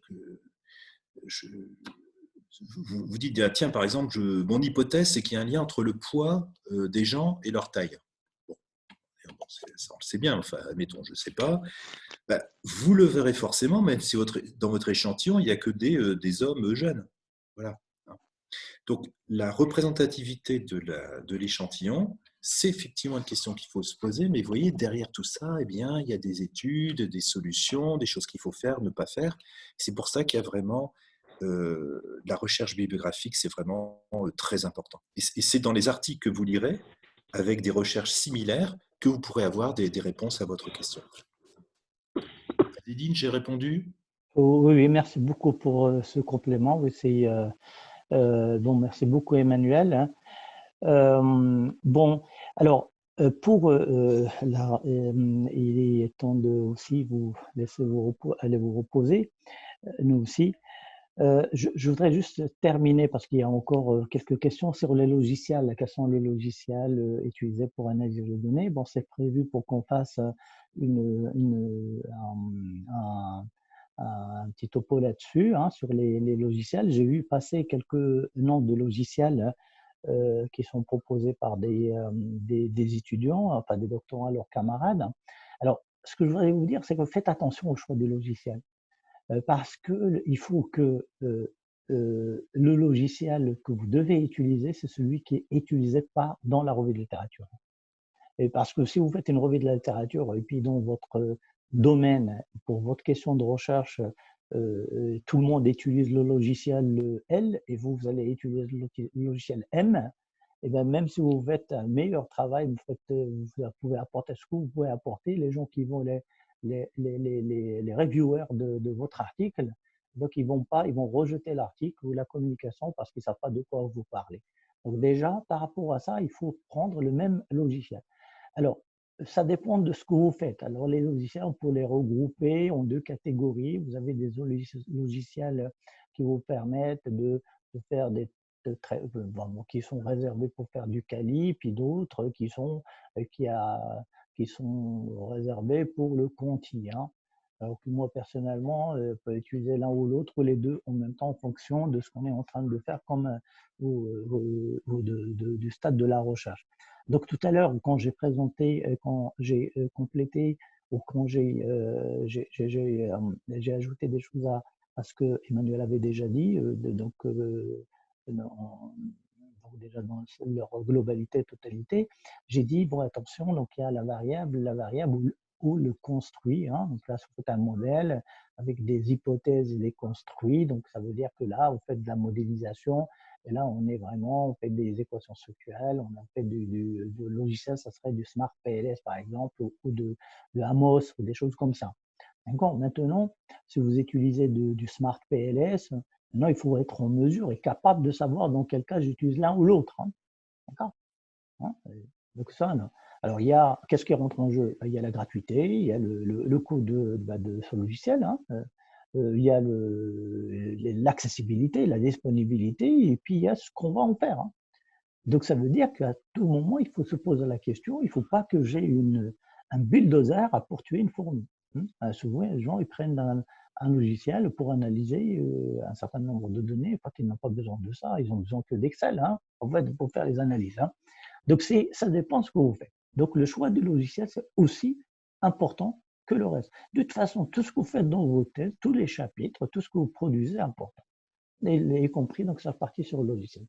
je, vous dites, tiens, par exemple, mon hypothèse, c'est qu'il y a un lien entre le poids des gens et leur taille. Bon, on le sait bien, enfin, admettons, je ne sais pas. Vous le verrez forcément, même si dans votre échantillon, il n'y a que des hommes jeunes. Voilà. Donc, la représentativité de l'échantillon, c'est effectivement une question qu'il faut se poser, mais vous voyez, derrière tout ça, eh bien, il y a des études, des solutions, des choses qu'il faut faire, ne pas faire. C'est pour ça qu'il y a vraiment la recherche bibliographique, c'est vraiment très important. Et c'est dans les articles que vous lirez avec des recherches similaires que vous pourrez avoir des réponses à votre question. Adéline, j'ai répondu? Oh, oui, oui, merci beaucoup pour ce complément. Oui, bon, merci beaucoup, Emmanuel, hein. Bon, alors, pour il est temps de aussi vous laisser aller vous reposer, nous aussi. Je voudrais juste terminer parce qu'il y a encore quelques questions sur les logiciels. Quels sont les logiciels utilisés pour analyser les données? Bon, c'est prévu pour qu'on fasse un, un petit topo là-dessus, hein, sur les logiciels. J'ai vu passer quelques noms de logiciels qui sont proposés par des étudiants, enfin des doctorants, leurs camarades. Alors, ce que je voudrais vous dire, c'est que faites attention au choix du logiciel parce qu'il faut que le logiciel que vous devez utiliser, c'est celui qui est utilisé dans la revue de littérature. Et parce que si vous faites une revue de la littérature et puis dans votre domaine, pour votre question de recherche, tout le monde utilise le logiciel L et vous allez utiliser le logiciel M, et bien même si vous faites un meilleur travail, vous pouvez apporter ce que vous pouvez apporter, les gens qui vont les reviewers de votre article, donc ils vont rejeter l'article ou la communication parce qu'ils ne savent pas de quoi vous parlez. Donc déjà, par rapport à ça, il faut prendre le même logiciel. Alors, ça dépend de ce que vous faites. Alors, les logiciels, on peut les regrouper en deux catégories. Vous avez des logiciels qui vous permettent de faire qui sont réservés pour faire du quali, puis d'autres qui sont réservés pour le conti, hein. Alors que moi, personnellement, je peux utiliser l'un ou l'autre ou les deux en même temps en fonction de ce qu'on est en train de faire du stade de la recherche. Donc tout à l'heure, quand j'ai présenté, quand j'ai complété ou quand j'ai ajouté des choses à ce que Emmanuel avait déjà dit, donc déjà dans leur globalité, totalité, j'ai dit, bon, attention, donc il y a la variable ou le construit, hein, donc là, c'est un modèle avec des hypothèses et des construits, donc ça veut dire que là, vous faites de la modélisation, et là, on fait des équations structurelles, on a fait du logiciel, ça serait du Smart PLS par exemple, ou de Amos, ou des choses comme ça. D'accord. Maintenant, si vous utilisez du Smart PLS, maintenant, il faut être en mesure et capable de savoir dans quel cas j'utilise l'un ou l'autre, hein. D'accord, hein. Donc ça, non. Alors, qu'est-ce qui rentre en jeu? Il y a la gratuité, il y a le coût de ce logiciel, hein. Il y a l'accessibilité, la disponibilité, et puis il y a ce qu'on va en faire, hein. Donc ça veut dire qu'à tout moment, il faut se poser la question, il ne faut pas que j'ai un bulldozer pour tuer une fourmi, hein. Souvent, les gens ils prennent un logiciel pour analyser un certain nombre de données. En fait, ils n'ont pas besoin de ça, ils ont besoin que d'Excel, hein, en fait, pour faire les analyses, hein. Donc ça dépend de ce que vous faites. Donc le choix du logiciel, c'est aussi important que le reste. De toute façon, tout ce que vous faites dans vos thèses, tous les chapitres, tout ce que vous produisez est important, y compris donc ça partie sur le logiciel.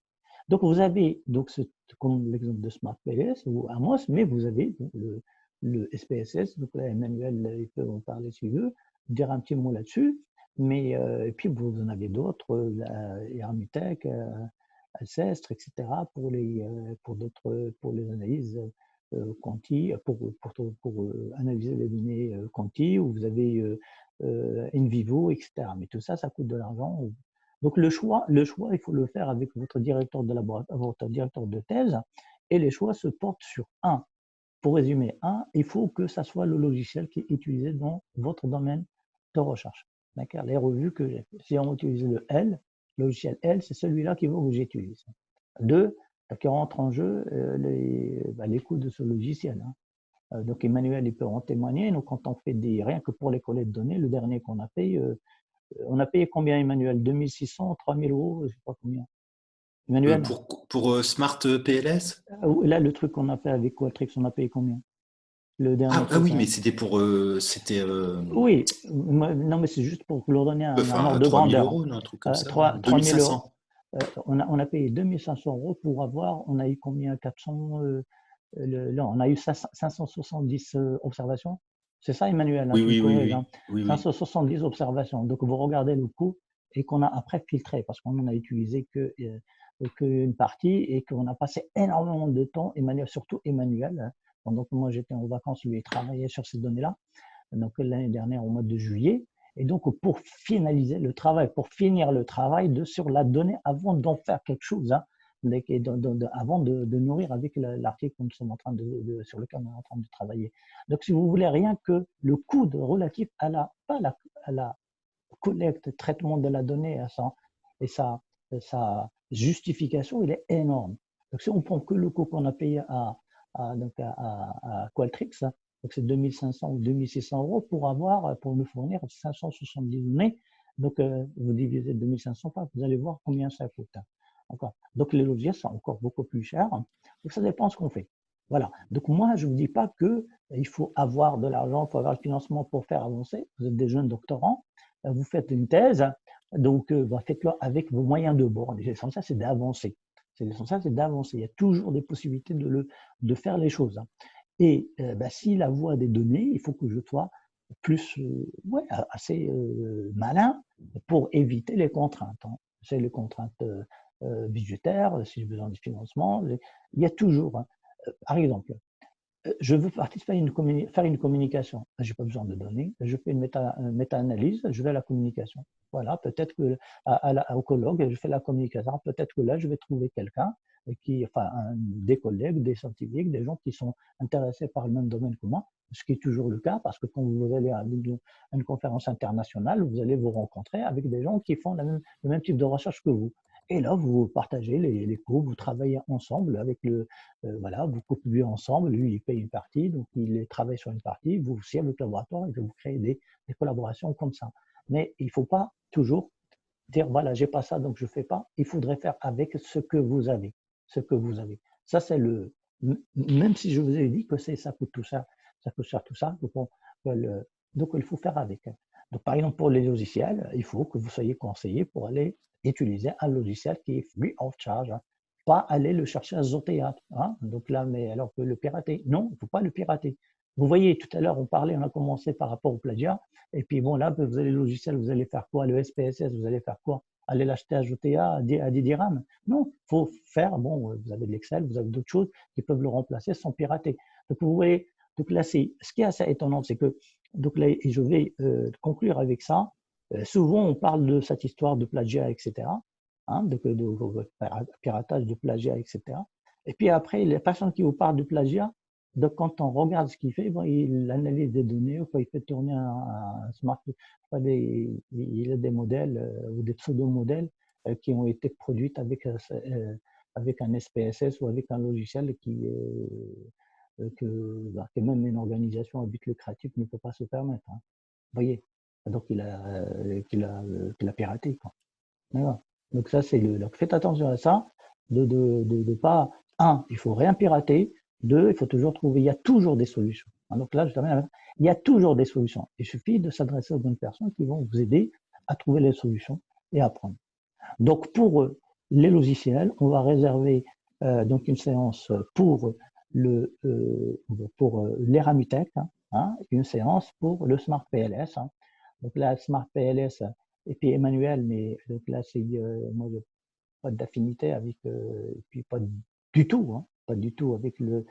Donc vous avez donc comme l'exemple de SmartPLS ou Amos, mais vous avez le SPSS. Donc là, Emmanuel il peut en parler s'il veut, dire un petit mot là-dessus. Mais et puis vous en avez d'autres, Hermitech, Alcestre, etc. pour les analyses quanti, pour analyser les données quanti, où vous avez in vivo, etc. Mais tout ça, ça coûte de l'argent. Donc le choix, il faut le faire avec votre directeur de laboratoire, votre directeur de thèse, et les choix se portent sur pour résumer, il faut que ça soit le logiciel qui est utilisé dans votre domaine de recherche. D'accord. Les revues que j'ai, si on utilise le logiciel L, c'est celui-là qu'il faut que j'utilise. Deux, qui rentre en jeu les coûts de ce logiciel, hein. Donc Emmanuel il peut en témoigner. Donc quand on fait rien que pour les collectes de données, le dernier qu'on a payé, on a payé combien, Emmanuel? 2600, 3000 euros, je ne sais pas combien. Emmanuel, Pour Smart PLS? là, le truc qu'on a fait avec Qualtrics, on a payé combien? Le dernier Ah truc, oui, hein. mais c'était Oui, non, mais c'est juste pour leur donner un ordre de 3000 grandeur, euros, non, un truc comme ça, 3 000 euros. 2500. On a payé 2500 euros pour on a eu combien? 400, non, on a eu 570 observations. C'est ça, Emmanuel, hein, Oui, tu me oui, oui, corriges, hein. oui, oui, oui. 570 observations. Donc, vous regardez le coût et qu'on a après filtré parce qu'on n'en a utilisé que qu'une partie et qu'on a passé énormément de temps, Emmanuel, surtout Emmanuel, hein, pendant que moi j'étais en vacances, lui il travaillait sur ces données-là, donc l'année dernière au mois de juillet. Et donc pour finaliser le travail, pour finir le travail sur la donnée avant d'en faire quelque chose, hein, avant de nourrir avec l'article que nous sommes en train sur lequel on est en train de travailler. Donc si vous voulez, rien que le coût relatif à à la collecte, traitement de la donnée et sa justification, il est énorme. Donc si on prend que le coût qu'on a payé à Qualtrics, hein, donc c'est 2500 ou 2600 euros pour nous fournir 570 données. Donc vous divisez 2500 par, vous allez voir combien ça coûte. Encore. Donc les logiciels sont encore beaucoup plus chers. Donc ça dépend de ce qu'on fait. Voilà. Donc moi, je ne vous dis pas qu'il faut avoir de l'argent, il faut avoir le financement pour faire avancer. Vous êtes des jeunes doctorants, vous faites une thèse, donc faites-le avec vos moyens de bord. L'essentiel, c'est d'avancer. L'essentiel, c'est d'avancer. Il y a toujours des possibilités de faire les choses. Et si la voie des données, il faut que je sois plus assez malin pour éviter les contraintes. Hein. C'est les contraintes budgétaires, si j'ai besoin de financement. Il y a toujours, hein. Par exemple, je veux participer faire une communication. Je n'ai pas besoin de données. Je fais une méta-analyse, je vais à la communication. Voilà, peut-être que au colloque, je fais la communication. Peut-être que là, je vais trouver quelqu'un des collègues, des scientifiques, des gens qui sont intéressés par le même domaine que moi, ce qui est toujours le cas, parce que quand vous allez à une conférence internationale, vous allez vous rencontrer avec des gens qui font le même type de recherche que vous. Et là, vous partagez les cours, vous travaillez ensemble avec voilà, vous contribuez ensemble. Lui, il paye une partie, donc il travaille sur une partie. Vous aussi, avec le laboratoire, et vous créez des collaborations comme ça. Mais il ne faut pas toujours dire, voilà, j'ai pas ça, donc je ne fais pas. Il faudrait faire avec ce que vous avez. Ce que vous avez. Ça, c'est même si je vous ai dit que ça coûte tout ça, ça coûte cher tout ça, donc il faut faire avec. Donc, par exemple, pour les logiciels, il faut que vous soyez conseillé pour aller utiliser un logiciel qui est free of charge. Hein. Pas aller le chercher à Zotea. Hein. Donc là, mais alors que le pirater. Non, il ne faut pas le pirater. Vous voyez, tout à l'heure, on a commencé par rapport au plagiat. Et puis bon, là, vous allez le logiciel, vous allez faire quoi? Le SPSS, vous allez faire quoi? Aller l'acheter à Zotea à 10 dirhams? Non, il faut faire, bon, vous avez de l'Excel, vous avez d'autres choses qui peuvent le remplacer sans pirater. Donc vous voyez, donc là, ce qui est assez étonnant, c'est que, donc là, et je vais conclure avec ça, souvent on parle de cette histoire de plagiat, etc., hein, de piratage, de plagiat, etc. Et puis après, les personnes qui vous parlent de plagiat, donc quand on regarde ce qu'il fait, bon, il analyse des données, ou il fait tourner un smartphone, il a des modèles ou des pseudo-modèles qui ont été produits avec un SPSS ou avec un logiciel que même une organisation à but lucratif ne peut pas se permettre. Hein. Vous voyez, donc qu'il a piraté. Quoi. Voilà. Donc ça, donc faites attention à ça, de pas, il faut rien pirater, deux, il faut toujours trouver, il y a toujours des solutions. Donc là, je termine avec, il y a toujours des solutions. Il suffit de s'adresser aux bonnes personnes qui vont vous aider à trouver les solutions et à apprendre. Donc pour les logiciels, on va réserver donc une séance pour l'Eramutech, une séance pour le Smart PLS. Hein. Donc là, Smart PLS, et puis Emmanuel, mais donc là, c'est moi, pas d'affinité avec, et puis pas du tout, hein, pas du tout avec le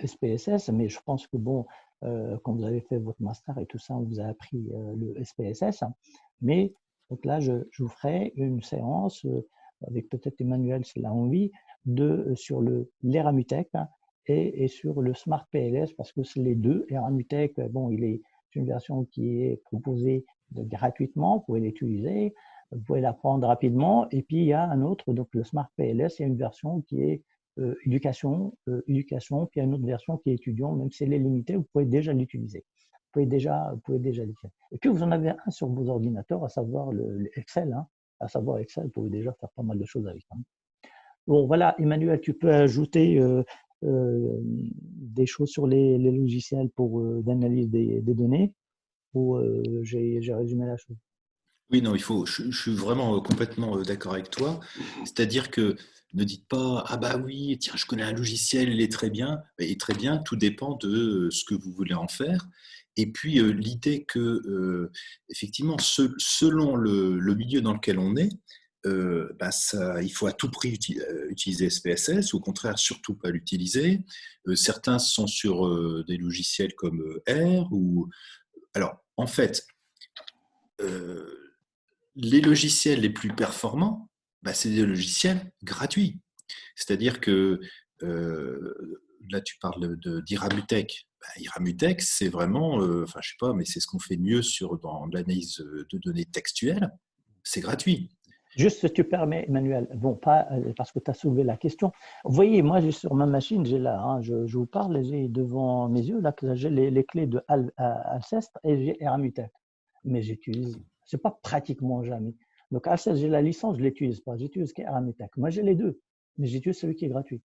SPSS, mais je pense que bon, quand vous avez fait votre master et tout ça, on vous a appris le SPSS, hein, mais donc là, je vous ferai une séance avec peut-être Emmanuel s'il a envie, sur l'Eramutech hein, et sur le Smart PLS, parce que c'est les deux. Eramutech, bon, c'est une version qui est proposée gratuitement, vous pouvez l'utiliser. Vous pouvez l'apprendre rapidement. Et puis, il y a un autre, donc le Smart PLS, il y a une version qui est éducation, puis il y a une autre version qui est étudiant, même si elle est limitée, vous pouvez déjà l'utiliser. Vous pouvez déjà l'utiliser. Et puis, vous en avez un sur vos ordinateurs, à savoir le Excel. Hein. À savoir Excel, vous pouvez déjà faire pas mal de choses avec. Hein. Bon, voilà, Emmanuel, tu peux ajouter des choses sur les logiciels pour d'analyse des données ou j'ai résumé la chose. Oui, non, je suis vraiment complètement d'accord avec toi. C'est-à-dire que ne dites pas, ah bah oui, tiens, je connais un logiciel, il est très bien. Et très bien, tout dépend de ce que vous voulez en faire. Et puis l'idée que, effectivement, selon le milieu dans lequel on est, il faut à tout prix utiliser SPSS, ou au contraire, surtout pas l'utiliser. Certains sont sur des logiciels comme R. Alors, en fait, les logiciels les plus performants, c'est des logiciels gratuits. C'est-à-dire que là, tu parles d'Iramutech. Iramutech, c'est vraiment, je sais pas, mais c'est ce qu'on fait mieux dans l'analyse de données textuelles. C'est gratuit. Juste, si tu permets, Emmanuel, bon, pas parce que tu as soulevé la question. Vous voyez, moi, j'ai sur ma machine, j'ai là, hein, je vous parle, j'ai devant mes yeux, là, j'ai les clés de Alceste et j'ai Eramutech. Mais j'utilise, c'est pas pratiquement jamais. Donc, Alceste, j'ai la licence, je ne l'utilise pas, j'utilise qu'Eramutech. Moi, j'ai les deux, mais j'utilise celui qui est gratuit.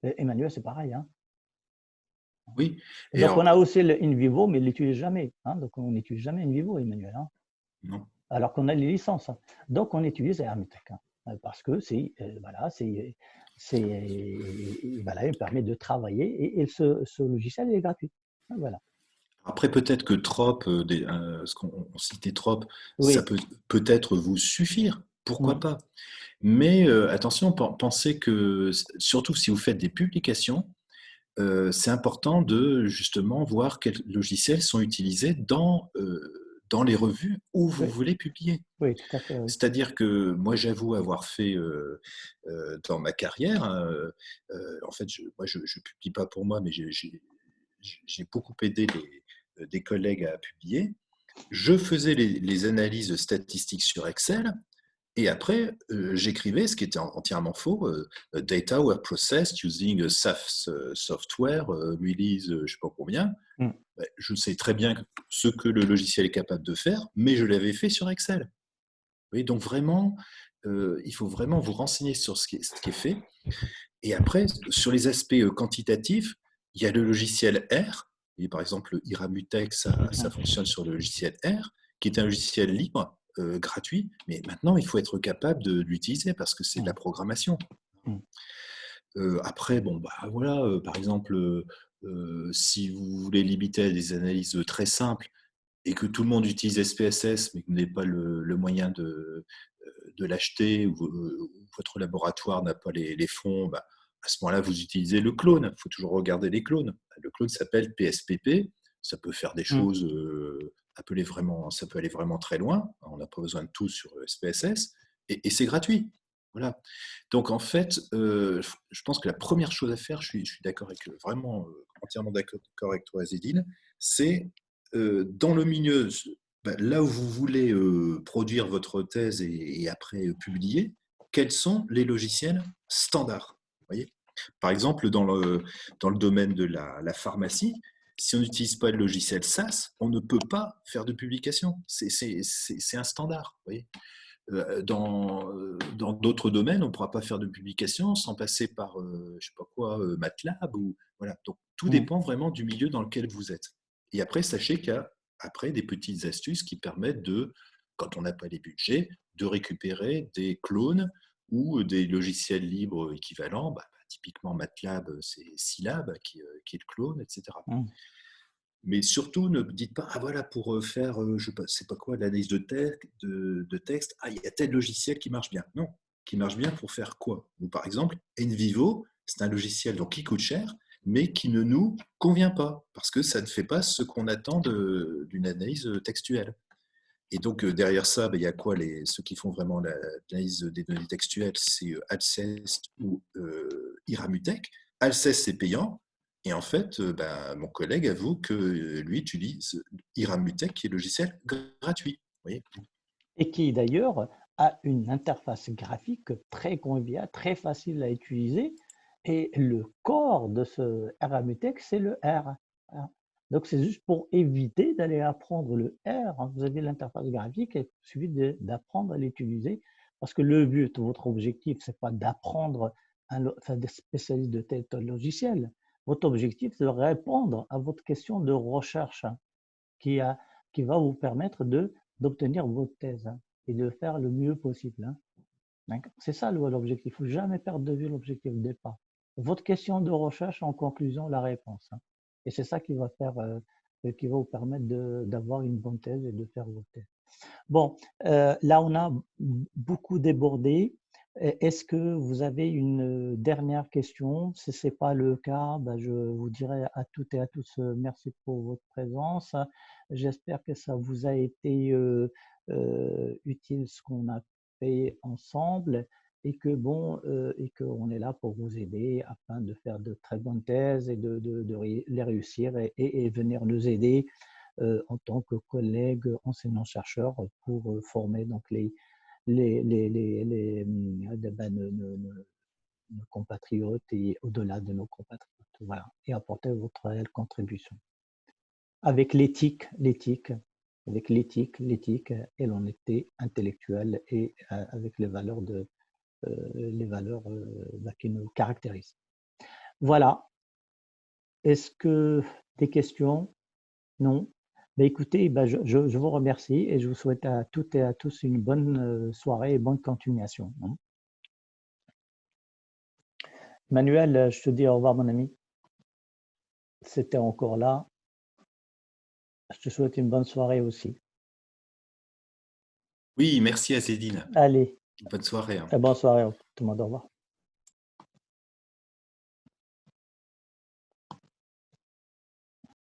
Et Emmanuel, c'est pareil, hein. Oui. Et Donc, alors, on a aussi le InVivo, mais il ne l'utilise jamais. Hein. Donc, on n'utilise jamais InVivo, Emmanuel. Hein. non. Alors qu'on a les licences. Hein. Donc, on utilise Hermitech. Hein, parce que voilà, voilà, il permet de travailler et ce logiciel est gratuit. Voilà. Après, peut-être que Trop, ce qu'on citait Trop, ça Oui. peut peut-être vous suffire. Pourquoi Mm. pas? Mais attention, pensez que, surtout si vous faites des publications, c'est important de justement voir quels logiciels sont utilisés dans les revues où vous Oui. voulez publier. Oui, tout à fait. Oui. C'est-à-dire que moi, j'avoue avoir fait dans ma carrière, en fait, moi, je ne publie pas pour moi, mais j'ai beaucoup aidé des collègues à publier. Je faisais les analyses statistiques sur Excel. Et après, j'écrivais ce qui était entièrement faux, data were processed using SAFS software, release, je ne sais pas combien. Mm. Je sais très bien ce que le logiciel est capable de faire, mais je l'avais fait sur Excel. Oui, donc vraiment, il faut vraiment vous renseigner sur ce qui est fait. Et après, sur les aspects quantitatifs, il y a le logiciel R. Et par exemple, Iramutech, ça fonctionne sur le logiciel R, qui est un logiciel libre, gratuit. Mais maintenant, il faut être capable de l'utiliser parce que c'est de la programmation. Mm. Après, bon, voilà, par exemple, si vous voulez limiter à des analyses très simples et que tout le monde utilise SPSS, mais que vous n'avez pas le moyen de l'acheter, ou votre laboratoire n'a pas les fonds, à ce moment-là, vous utilisez le clone. Il faut toujours regarder les clones. Le clone s'appelle PSPP. Ça peut faire des Mm. choses, ça peut aller vraiment très loin. On n'a pas besoin de tout sur SPSS. Et c'est gratuit. Voilà. Donc, en fait, je pense que la première chose à faire, je suis d'accord vraiment entièrement d'accord avec toi, Zédine, c'est dans le milieu, là où vous voulez produire votre thèse et après publier, quels sont les logiciels standards? Vous voyez, par exemple, dans le domaine de la pharmacie, si on n'utilise pas le logiciel SAS, on ne peut pas faire de publication. C'est un standard. Vous voyez, dans d'autres domaines, on ne pourra pas faire de publication sans passer par, je sais pas quoi, MATLAB. Voilà. Donc, tout Mm. dépend vraiment du milieu dans lequel vous êtes. Et après, sachez qu'il y a après des petites astuces qui permettent quand on n'a pas les budgets, de récupérer des clones ou des logiciels libres équivalents. Typiquement, MATLAB, c'est Scilab qui est le clone, etc. Mm. Mais surtout, ne dites pas, voilà, pour faire, je ne sais pas quoi, l'analyse de texte, il y a tel logiciel qui marche bien. Non, qui marche bien pour faire quoi? Ou par exemple, NVivo, c'est un logiciel donc, qui coûte cher, mais qui ne nous convient pas, parce que ça ne fait pas ce qu'on attend d'une analyse textuelle. Et donc, derrière ça, il y a quoi ceux qui font vraiment l'analyse des données textuelles, c'est Alcest ou Iramutech. Alcest, c'est payant. Et en fait, mon collègue avoue que lui utilise Iramutech, qui est logiciel gratuit. Vous voyez. Et qui d'ailleurs a une interface graphique très conviviale, très facile à utiliser. Et le corps de ce Hermetex, c'est le R. Hein. Donc c'est juste pour éviter d'aller apprendre le R. Hein. Vous avez l'interface graphique et il suffit d'apprendre à l'utiliser. Parce que le but, votre objectif, c'est pas d'apprendre des spécialistes de tel logiciel. Votre objectif, c'est de répondre à votre question de recherche, hein, qui, a, qui va vous permettre d'obtenir votre thèse, hein, et de faire le mieux possible. Hein. C'est ça l'objectif. Il ne faut jamais perdre de vue l'objectif de départ. Votre question de recherche, en conclusion, la réponse. Hein. Et c'est ça qui va faire qui va vous permettre d'avoir une bonne thèse et de faire votre thèse. Bon, là, on a beaucoup débordé. Est-ce que vous avez une dernière question? Si ce n'est pas le cas, ben, je vous dirai à toutes et à tous merci pour votre présence. J'espère que ça vous a été utile ce qu'on a fait ensemble et que bon, et qu'on est là pour vous aider afin de faire de très bonnes thèses et de les réussir et venir nous aider en tant que collègues enseignants-chercheurs pour former donc ben, nos compatriotes et au-delà de nos compatriotes. Voilà, et apporter votre réelle contribution. Avec l'éthique et l'honnêteté intellectuelle et avec les valeurs, ben, qui nous caractérisent. Voilà. Est-ce que des questions? Non. Ben, écoutez, ben, je vous remercie et je vous souhaite à toutes et à tous une bonne soirée et bonne continuation. Manuel, je te dis au revoir, mon ami. C'était encore là. Je te souhaite une bonne soirée aussi. Oui, merci Azedine. Allez, Bonne soirée. bonne soirée tout le monde. Au revoir.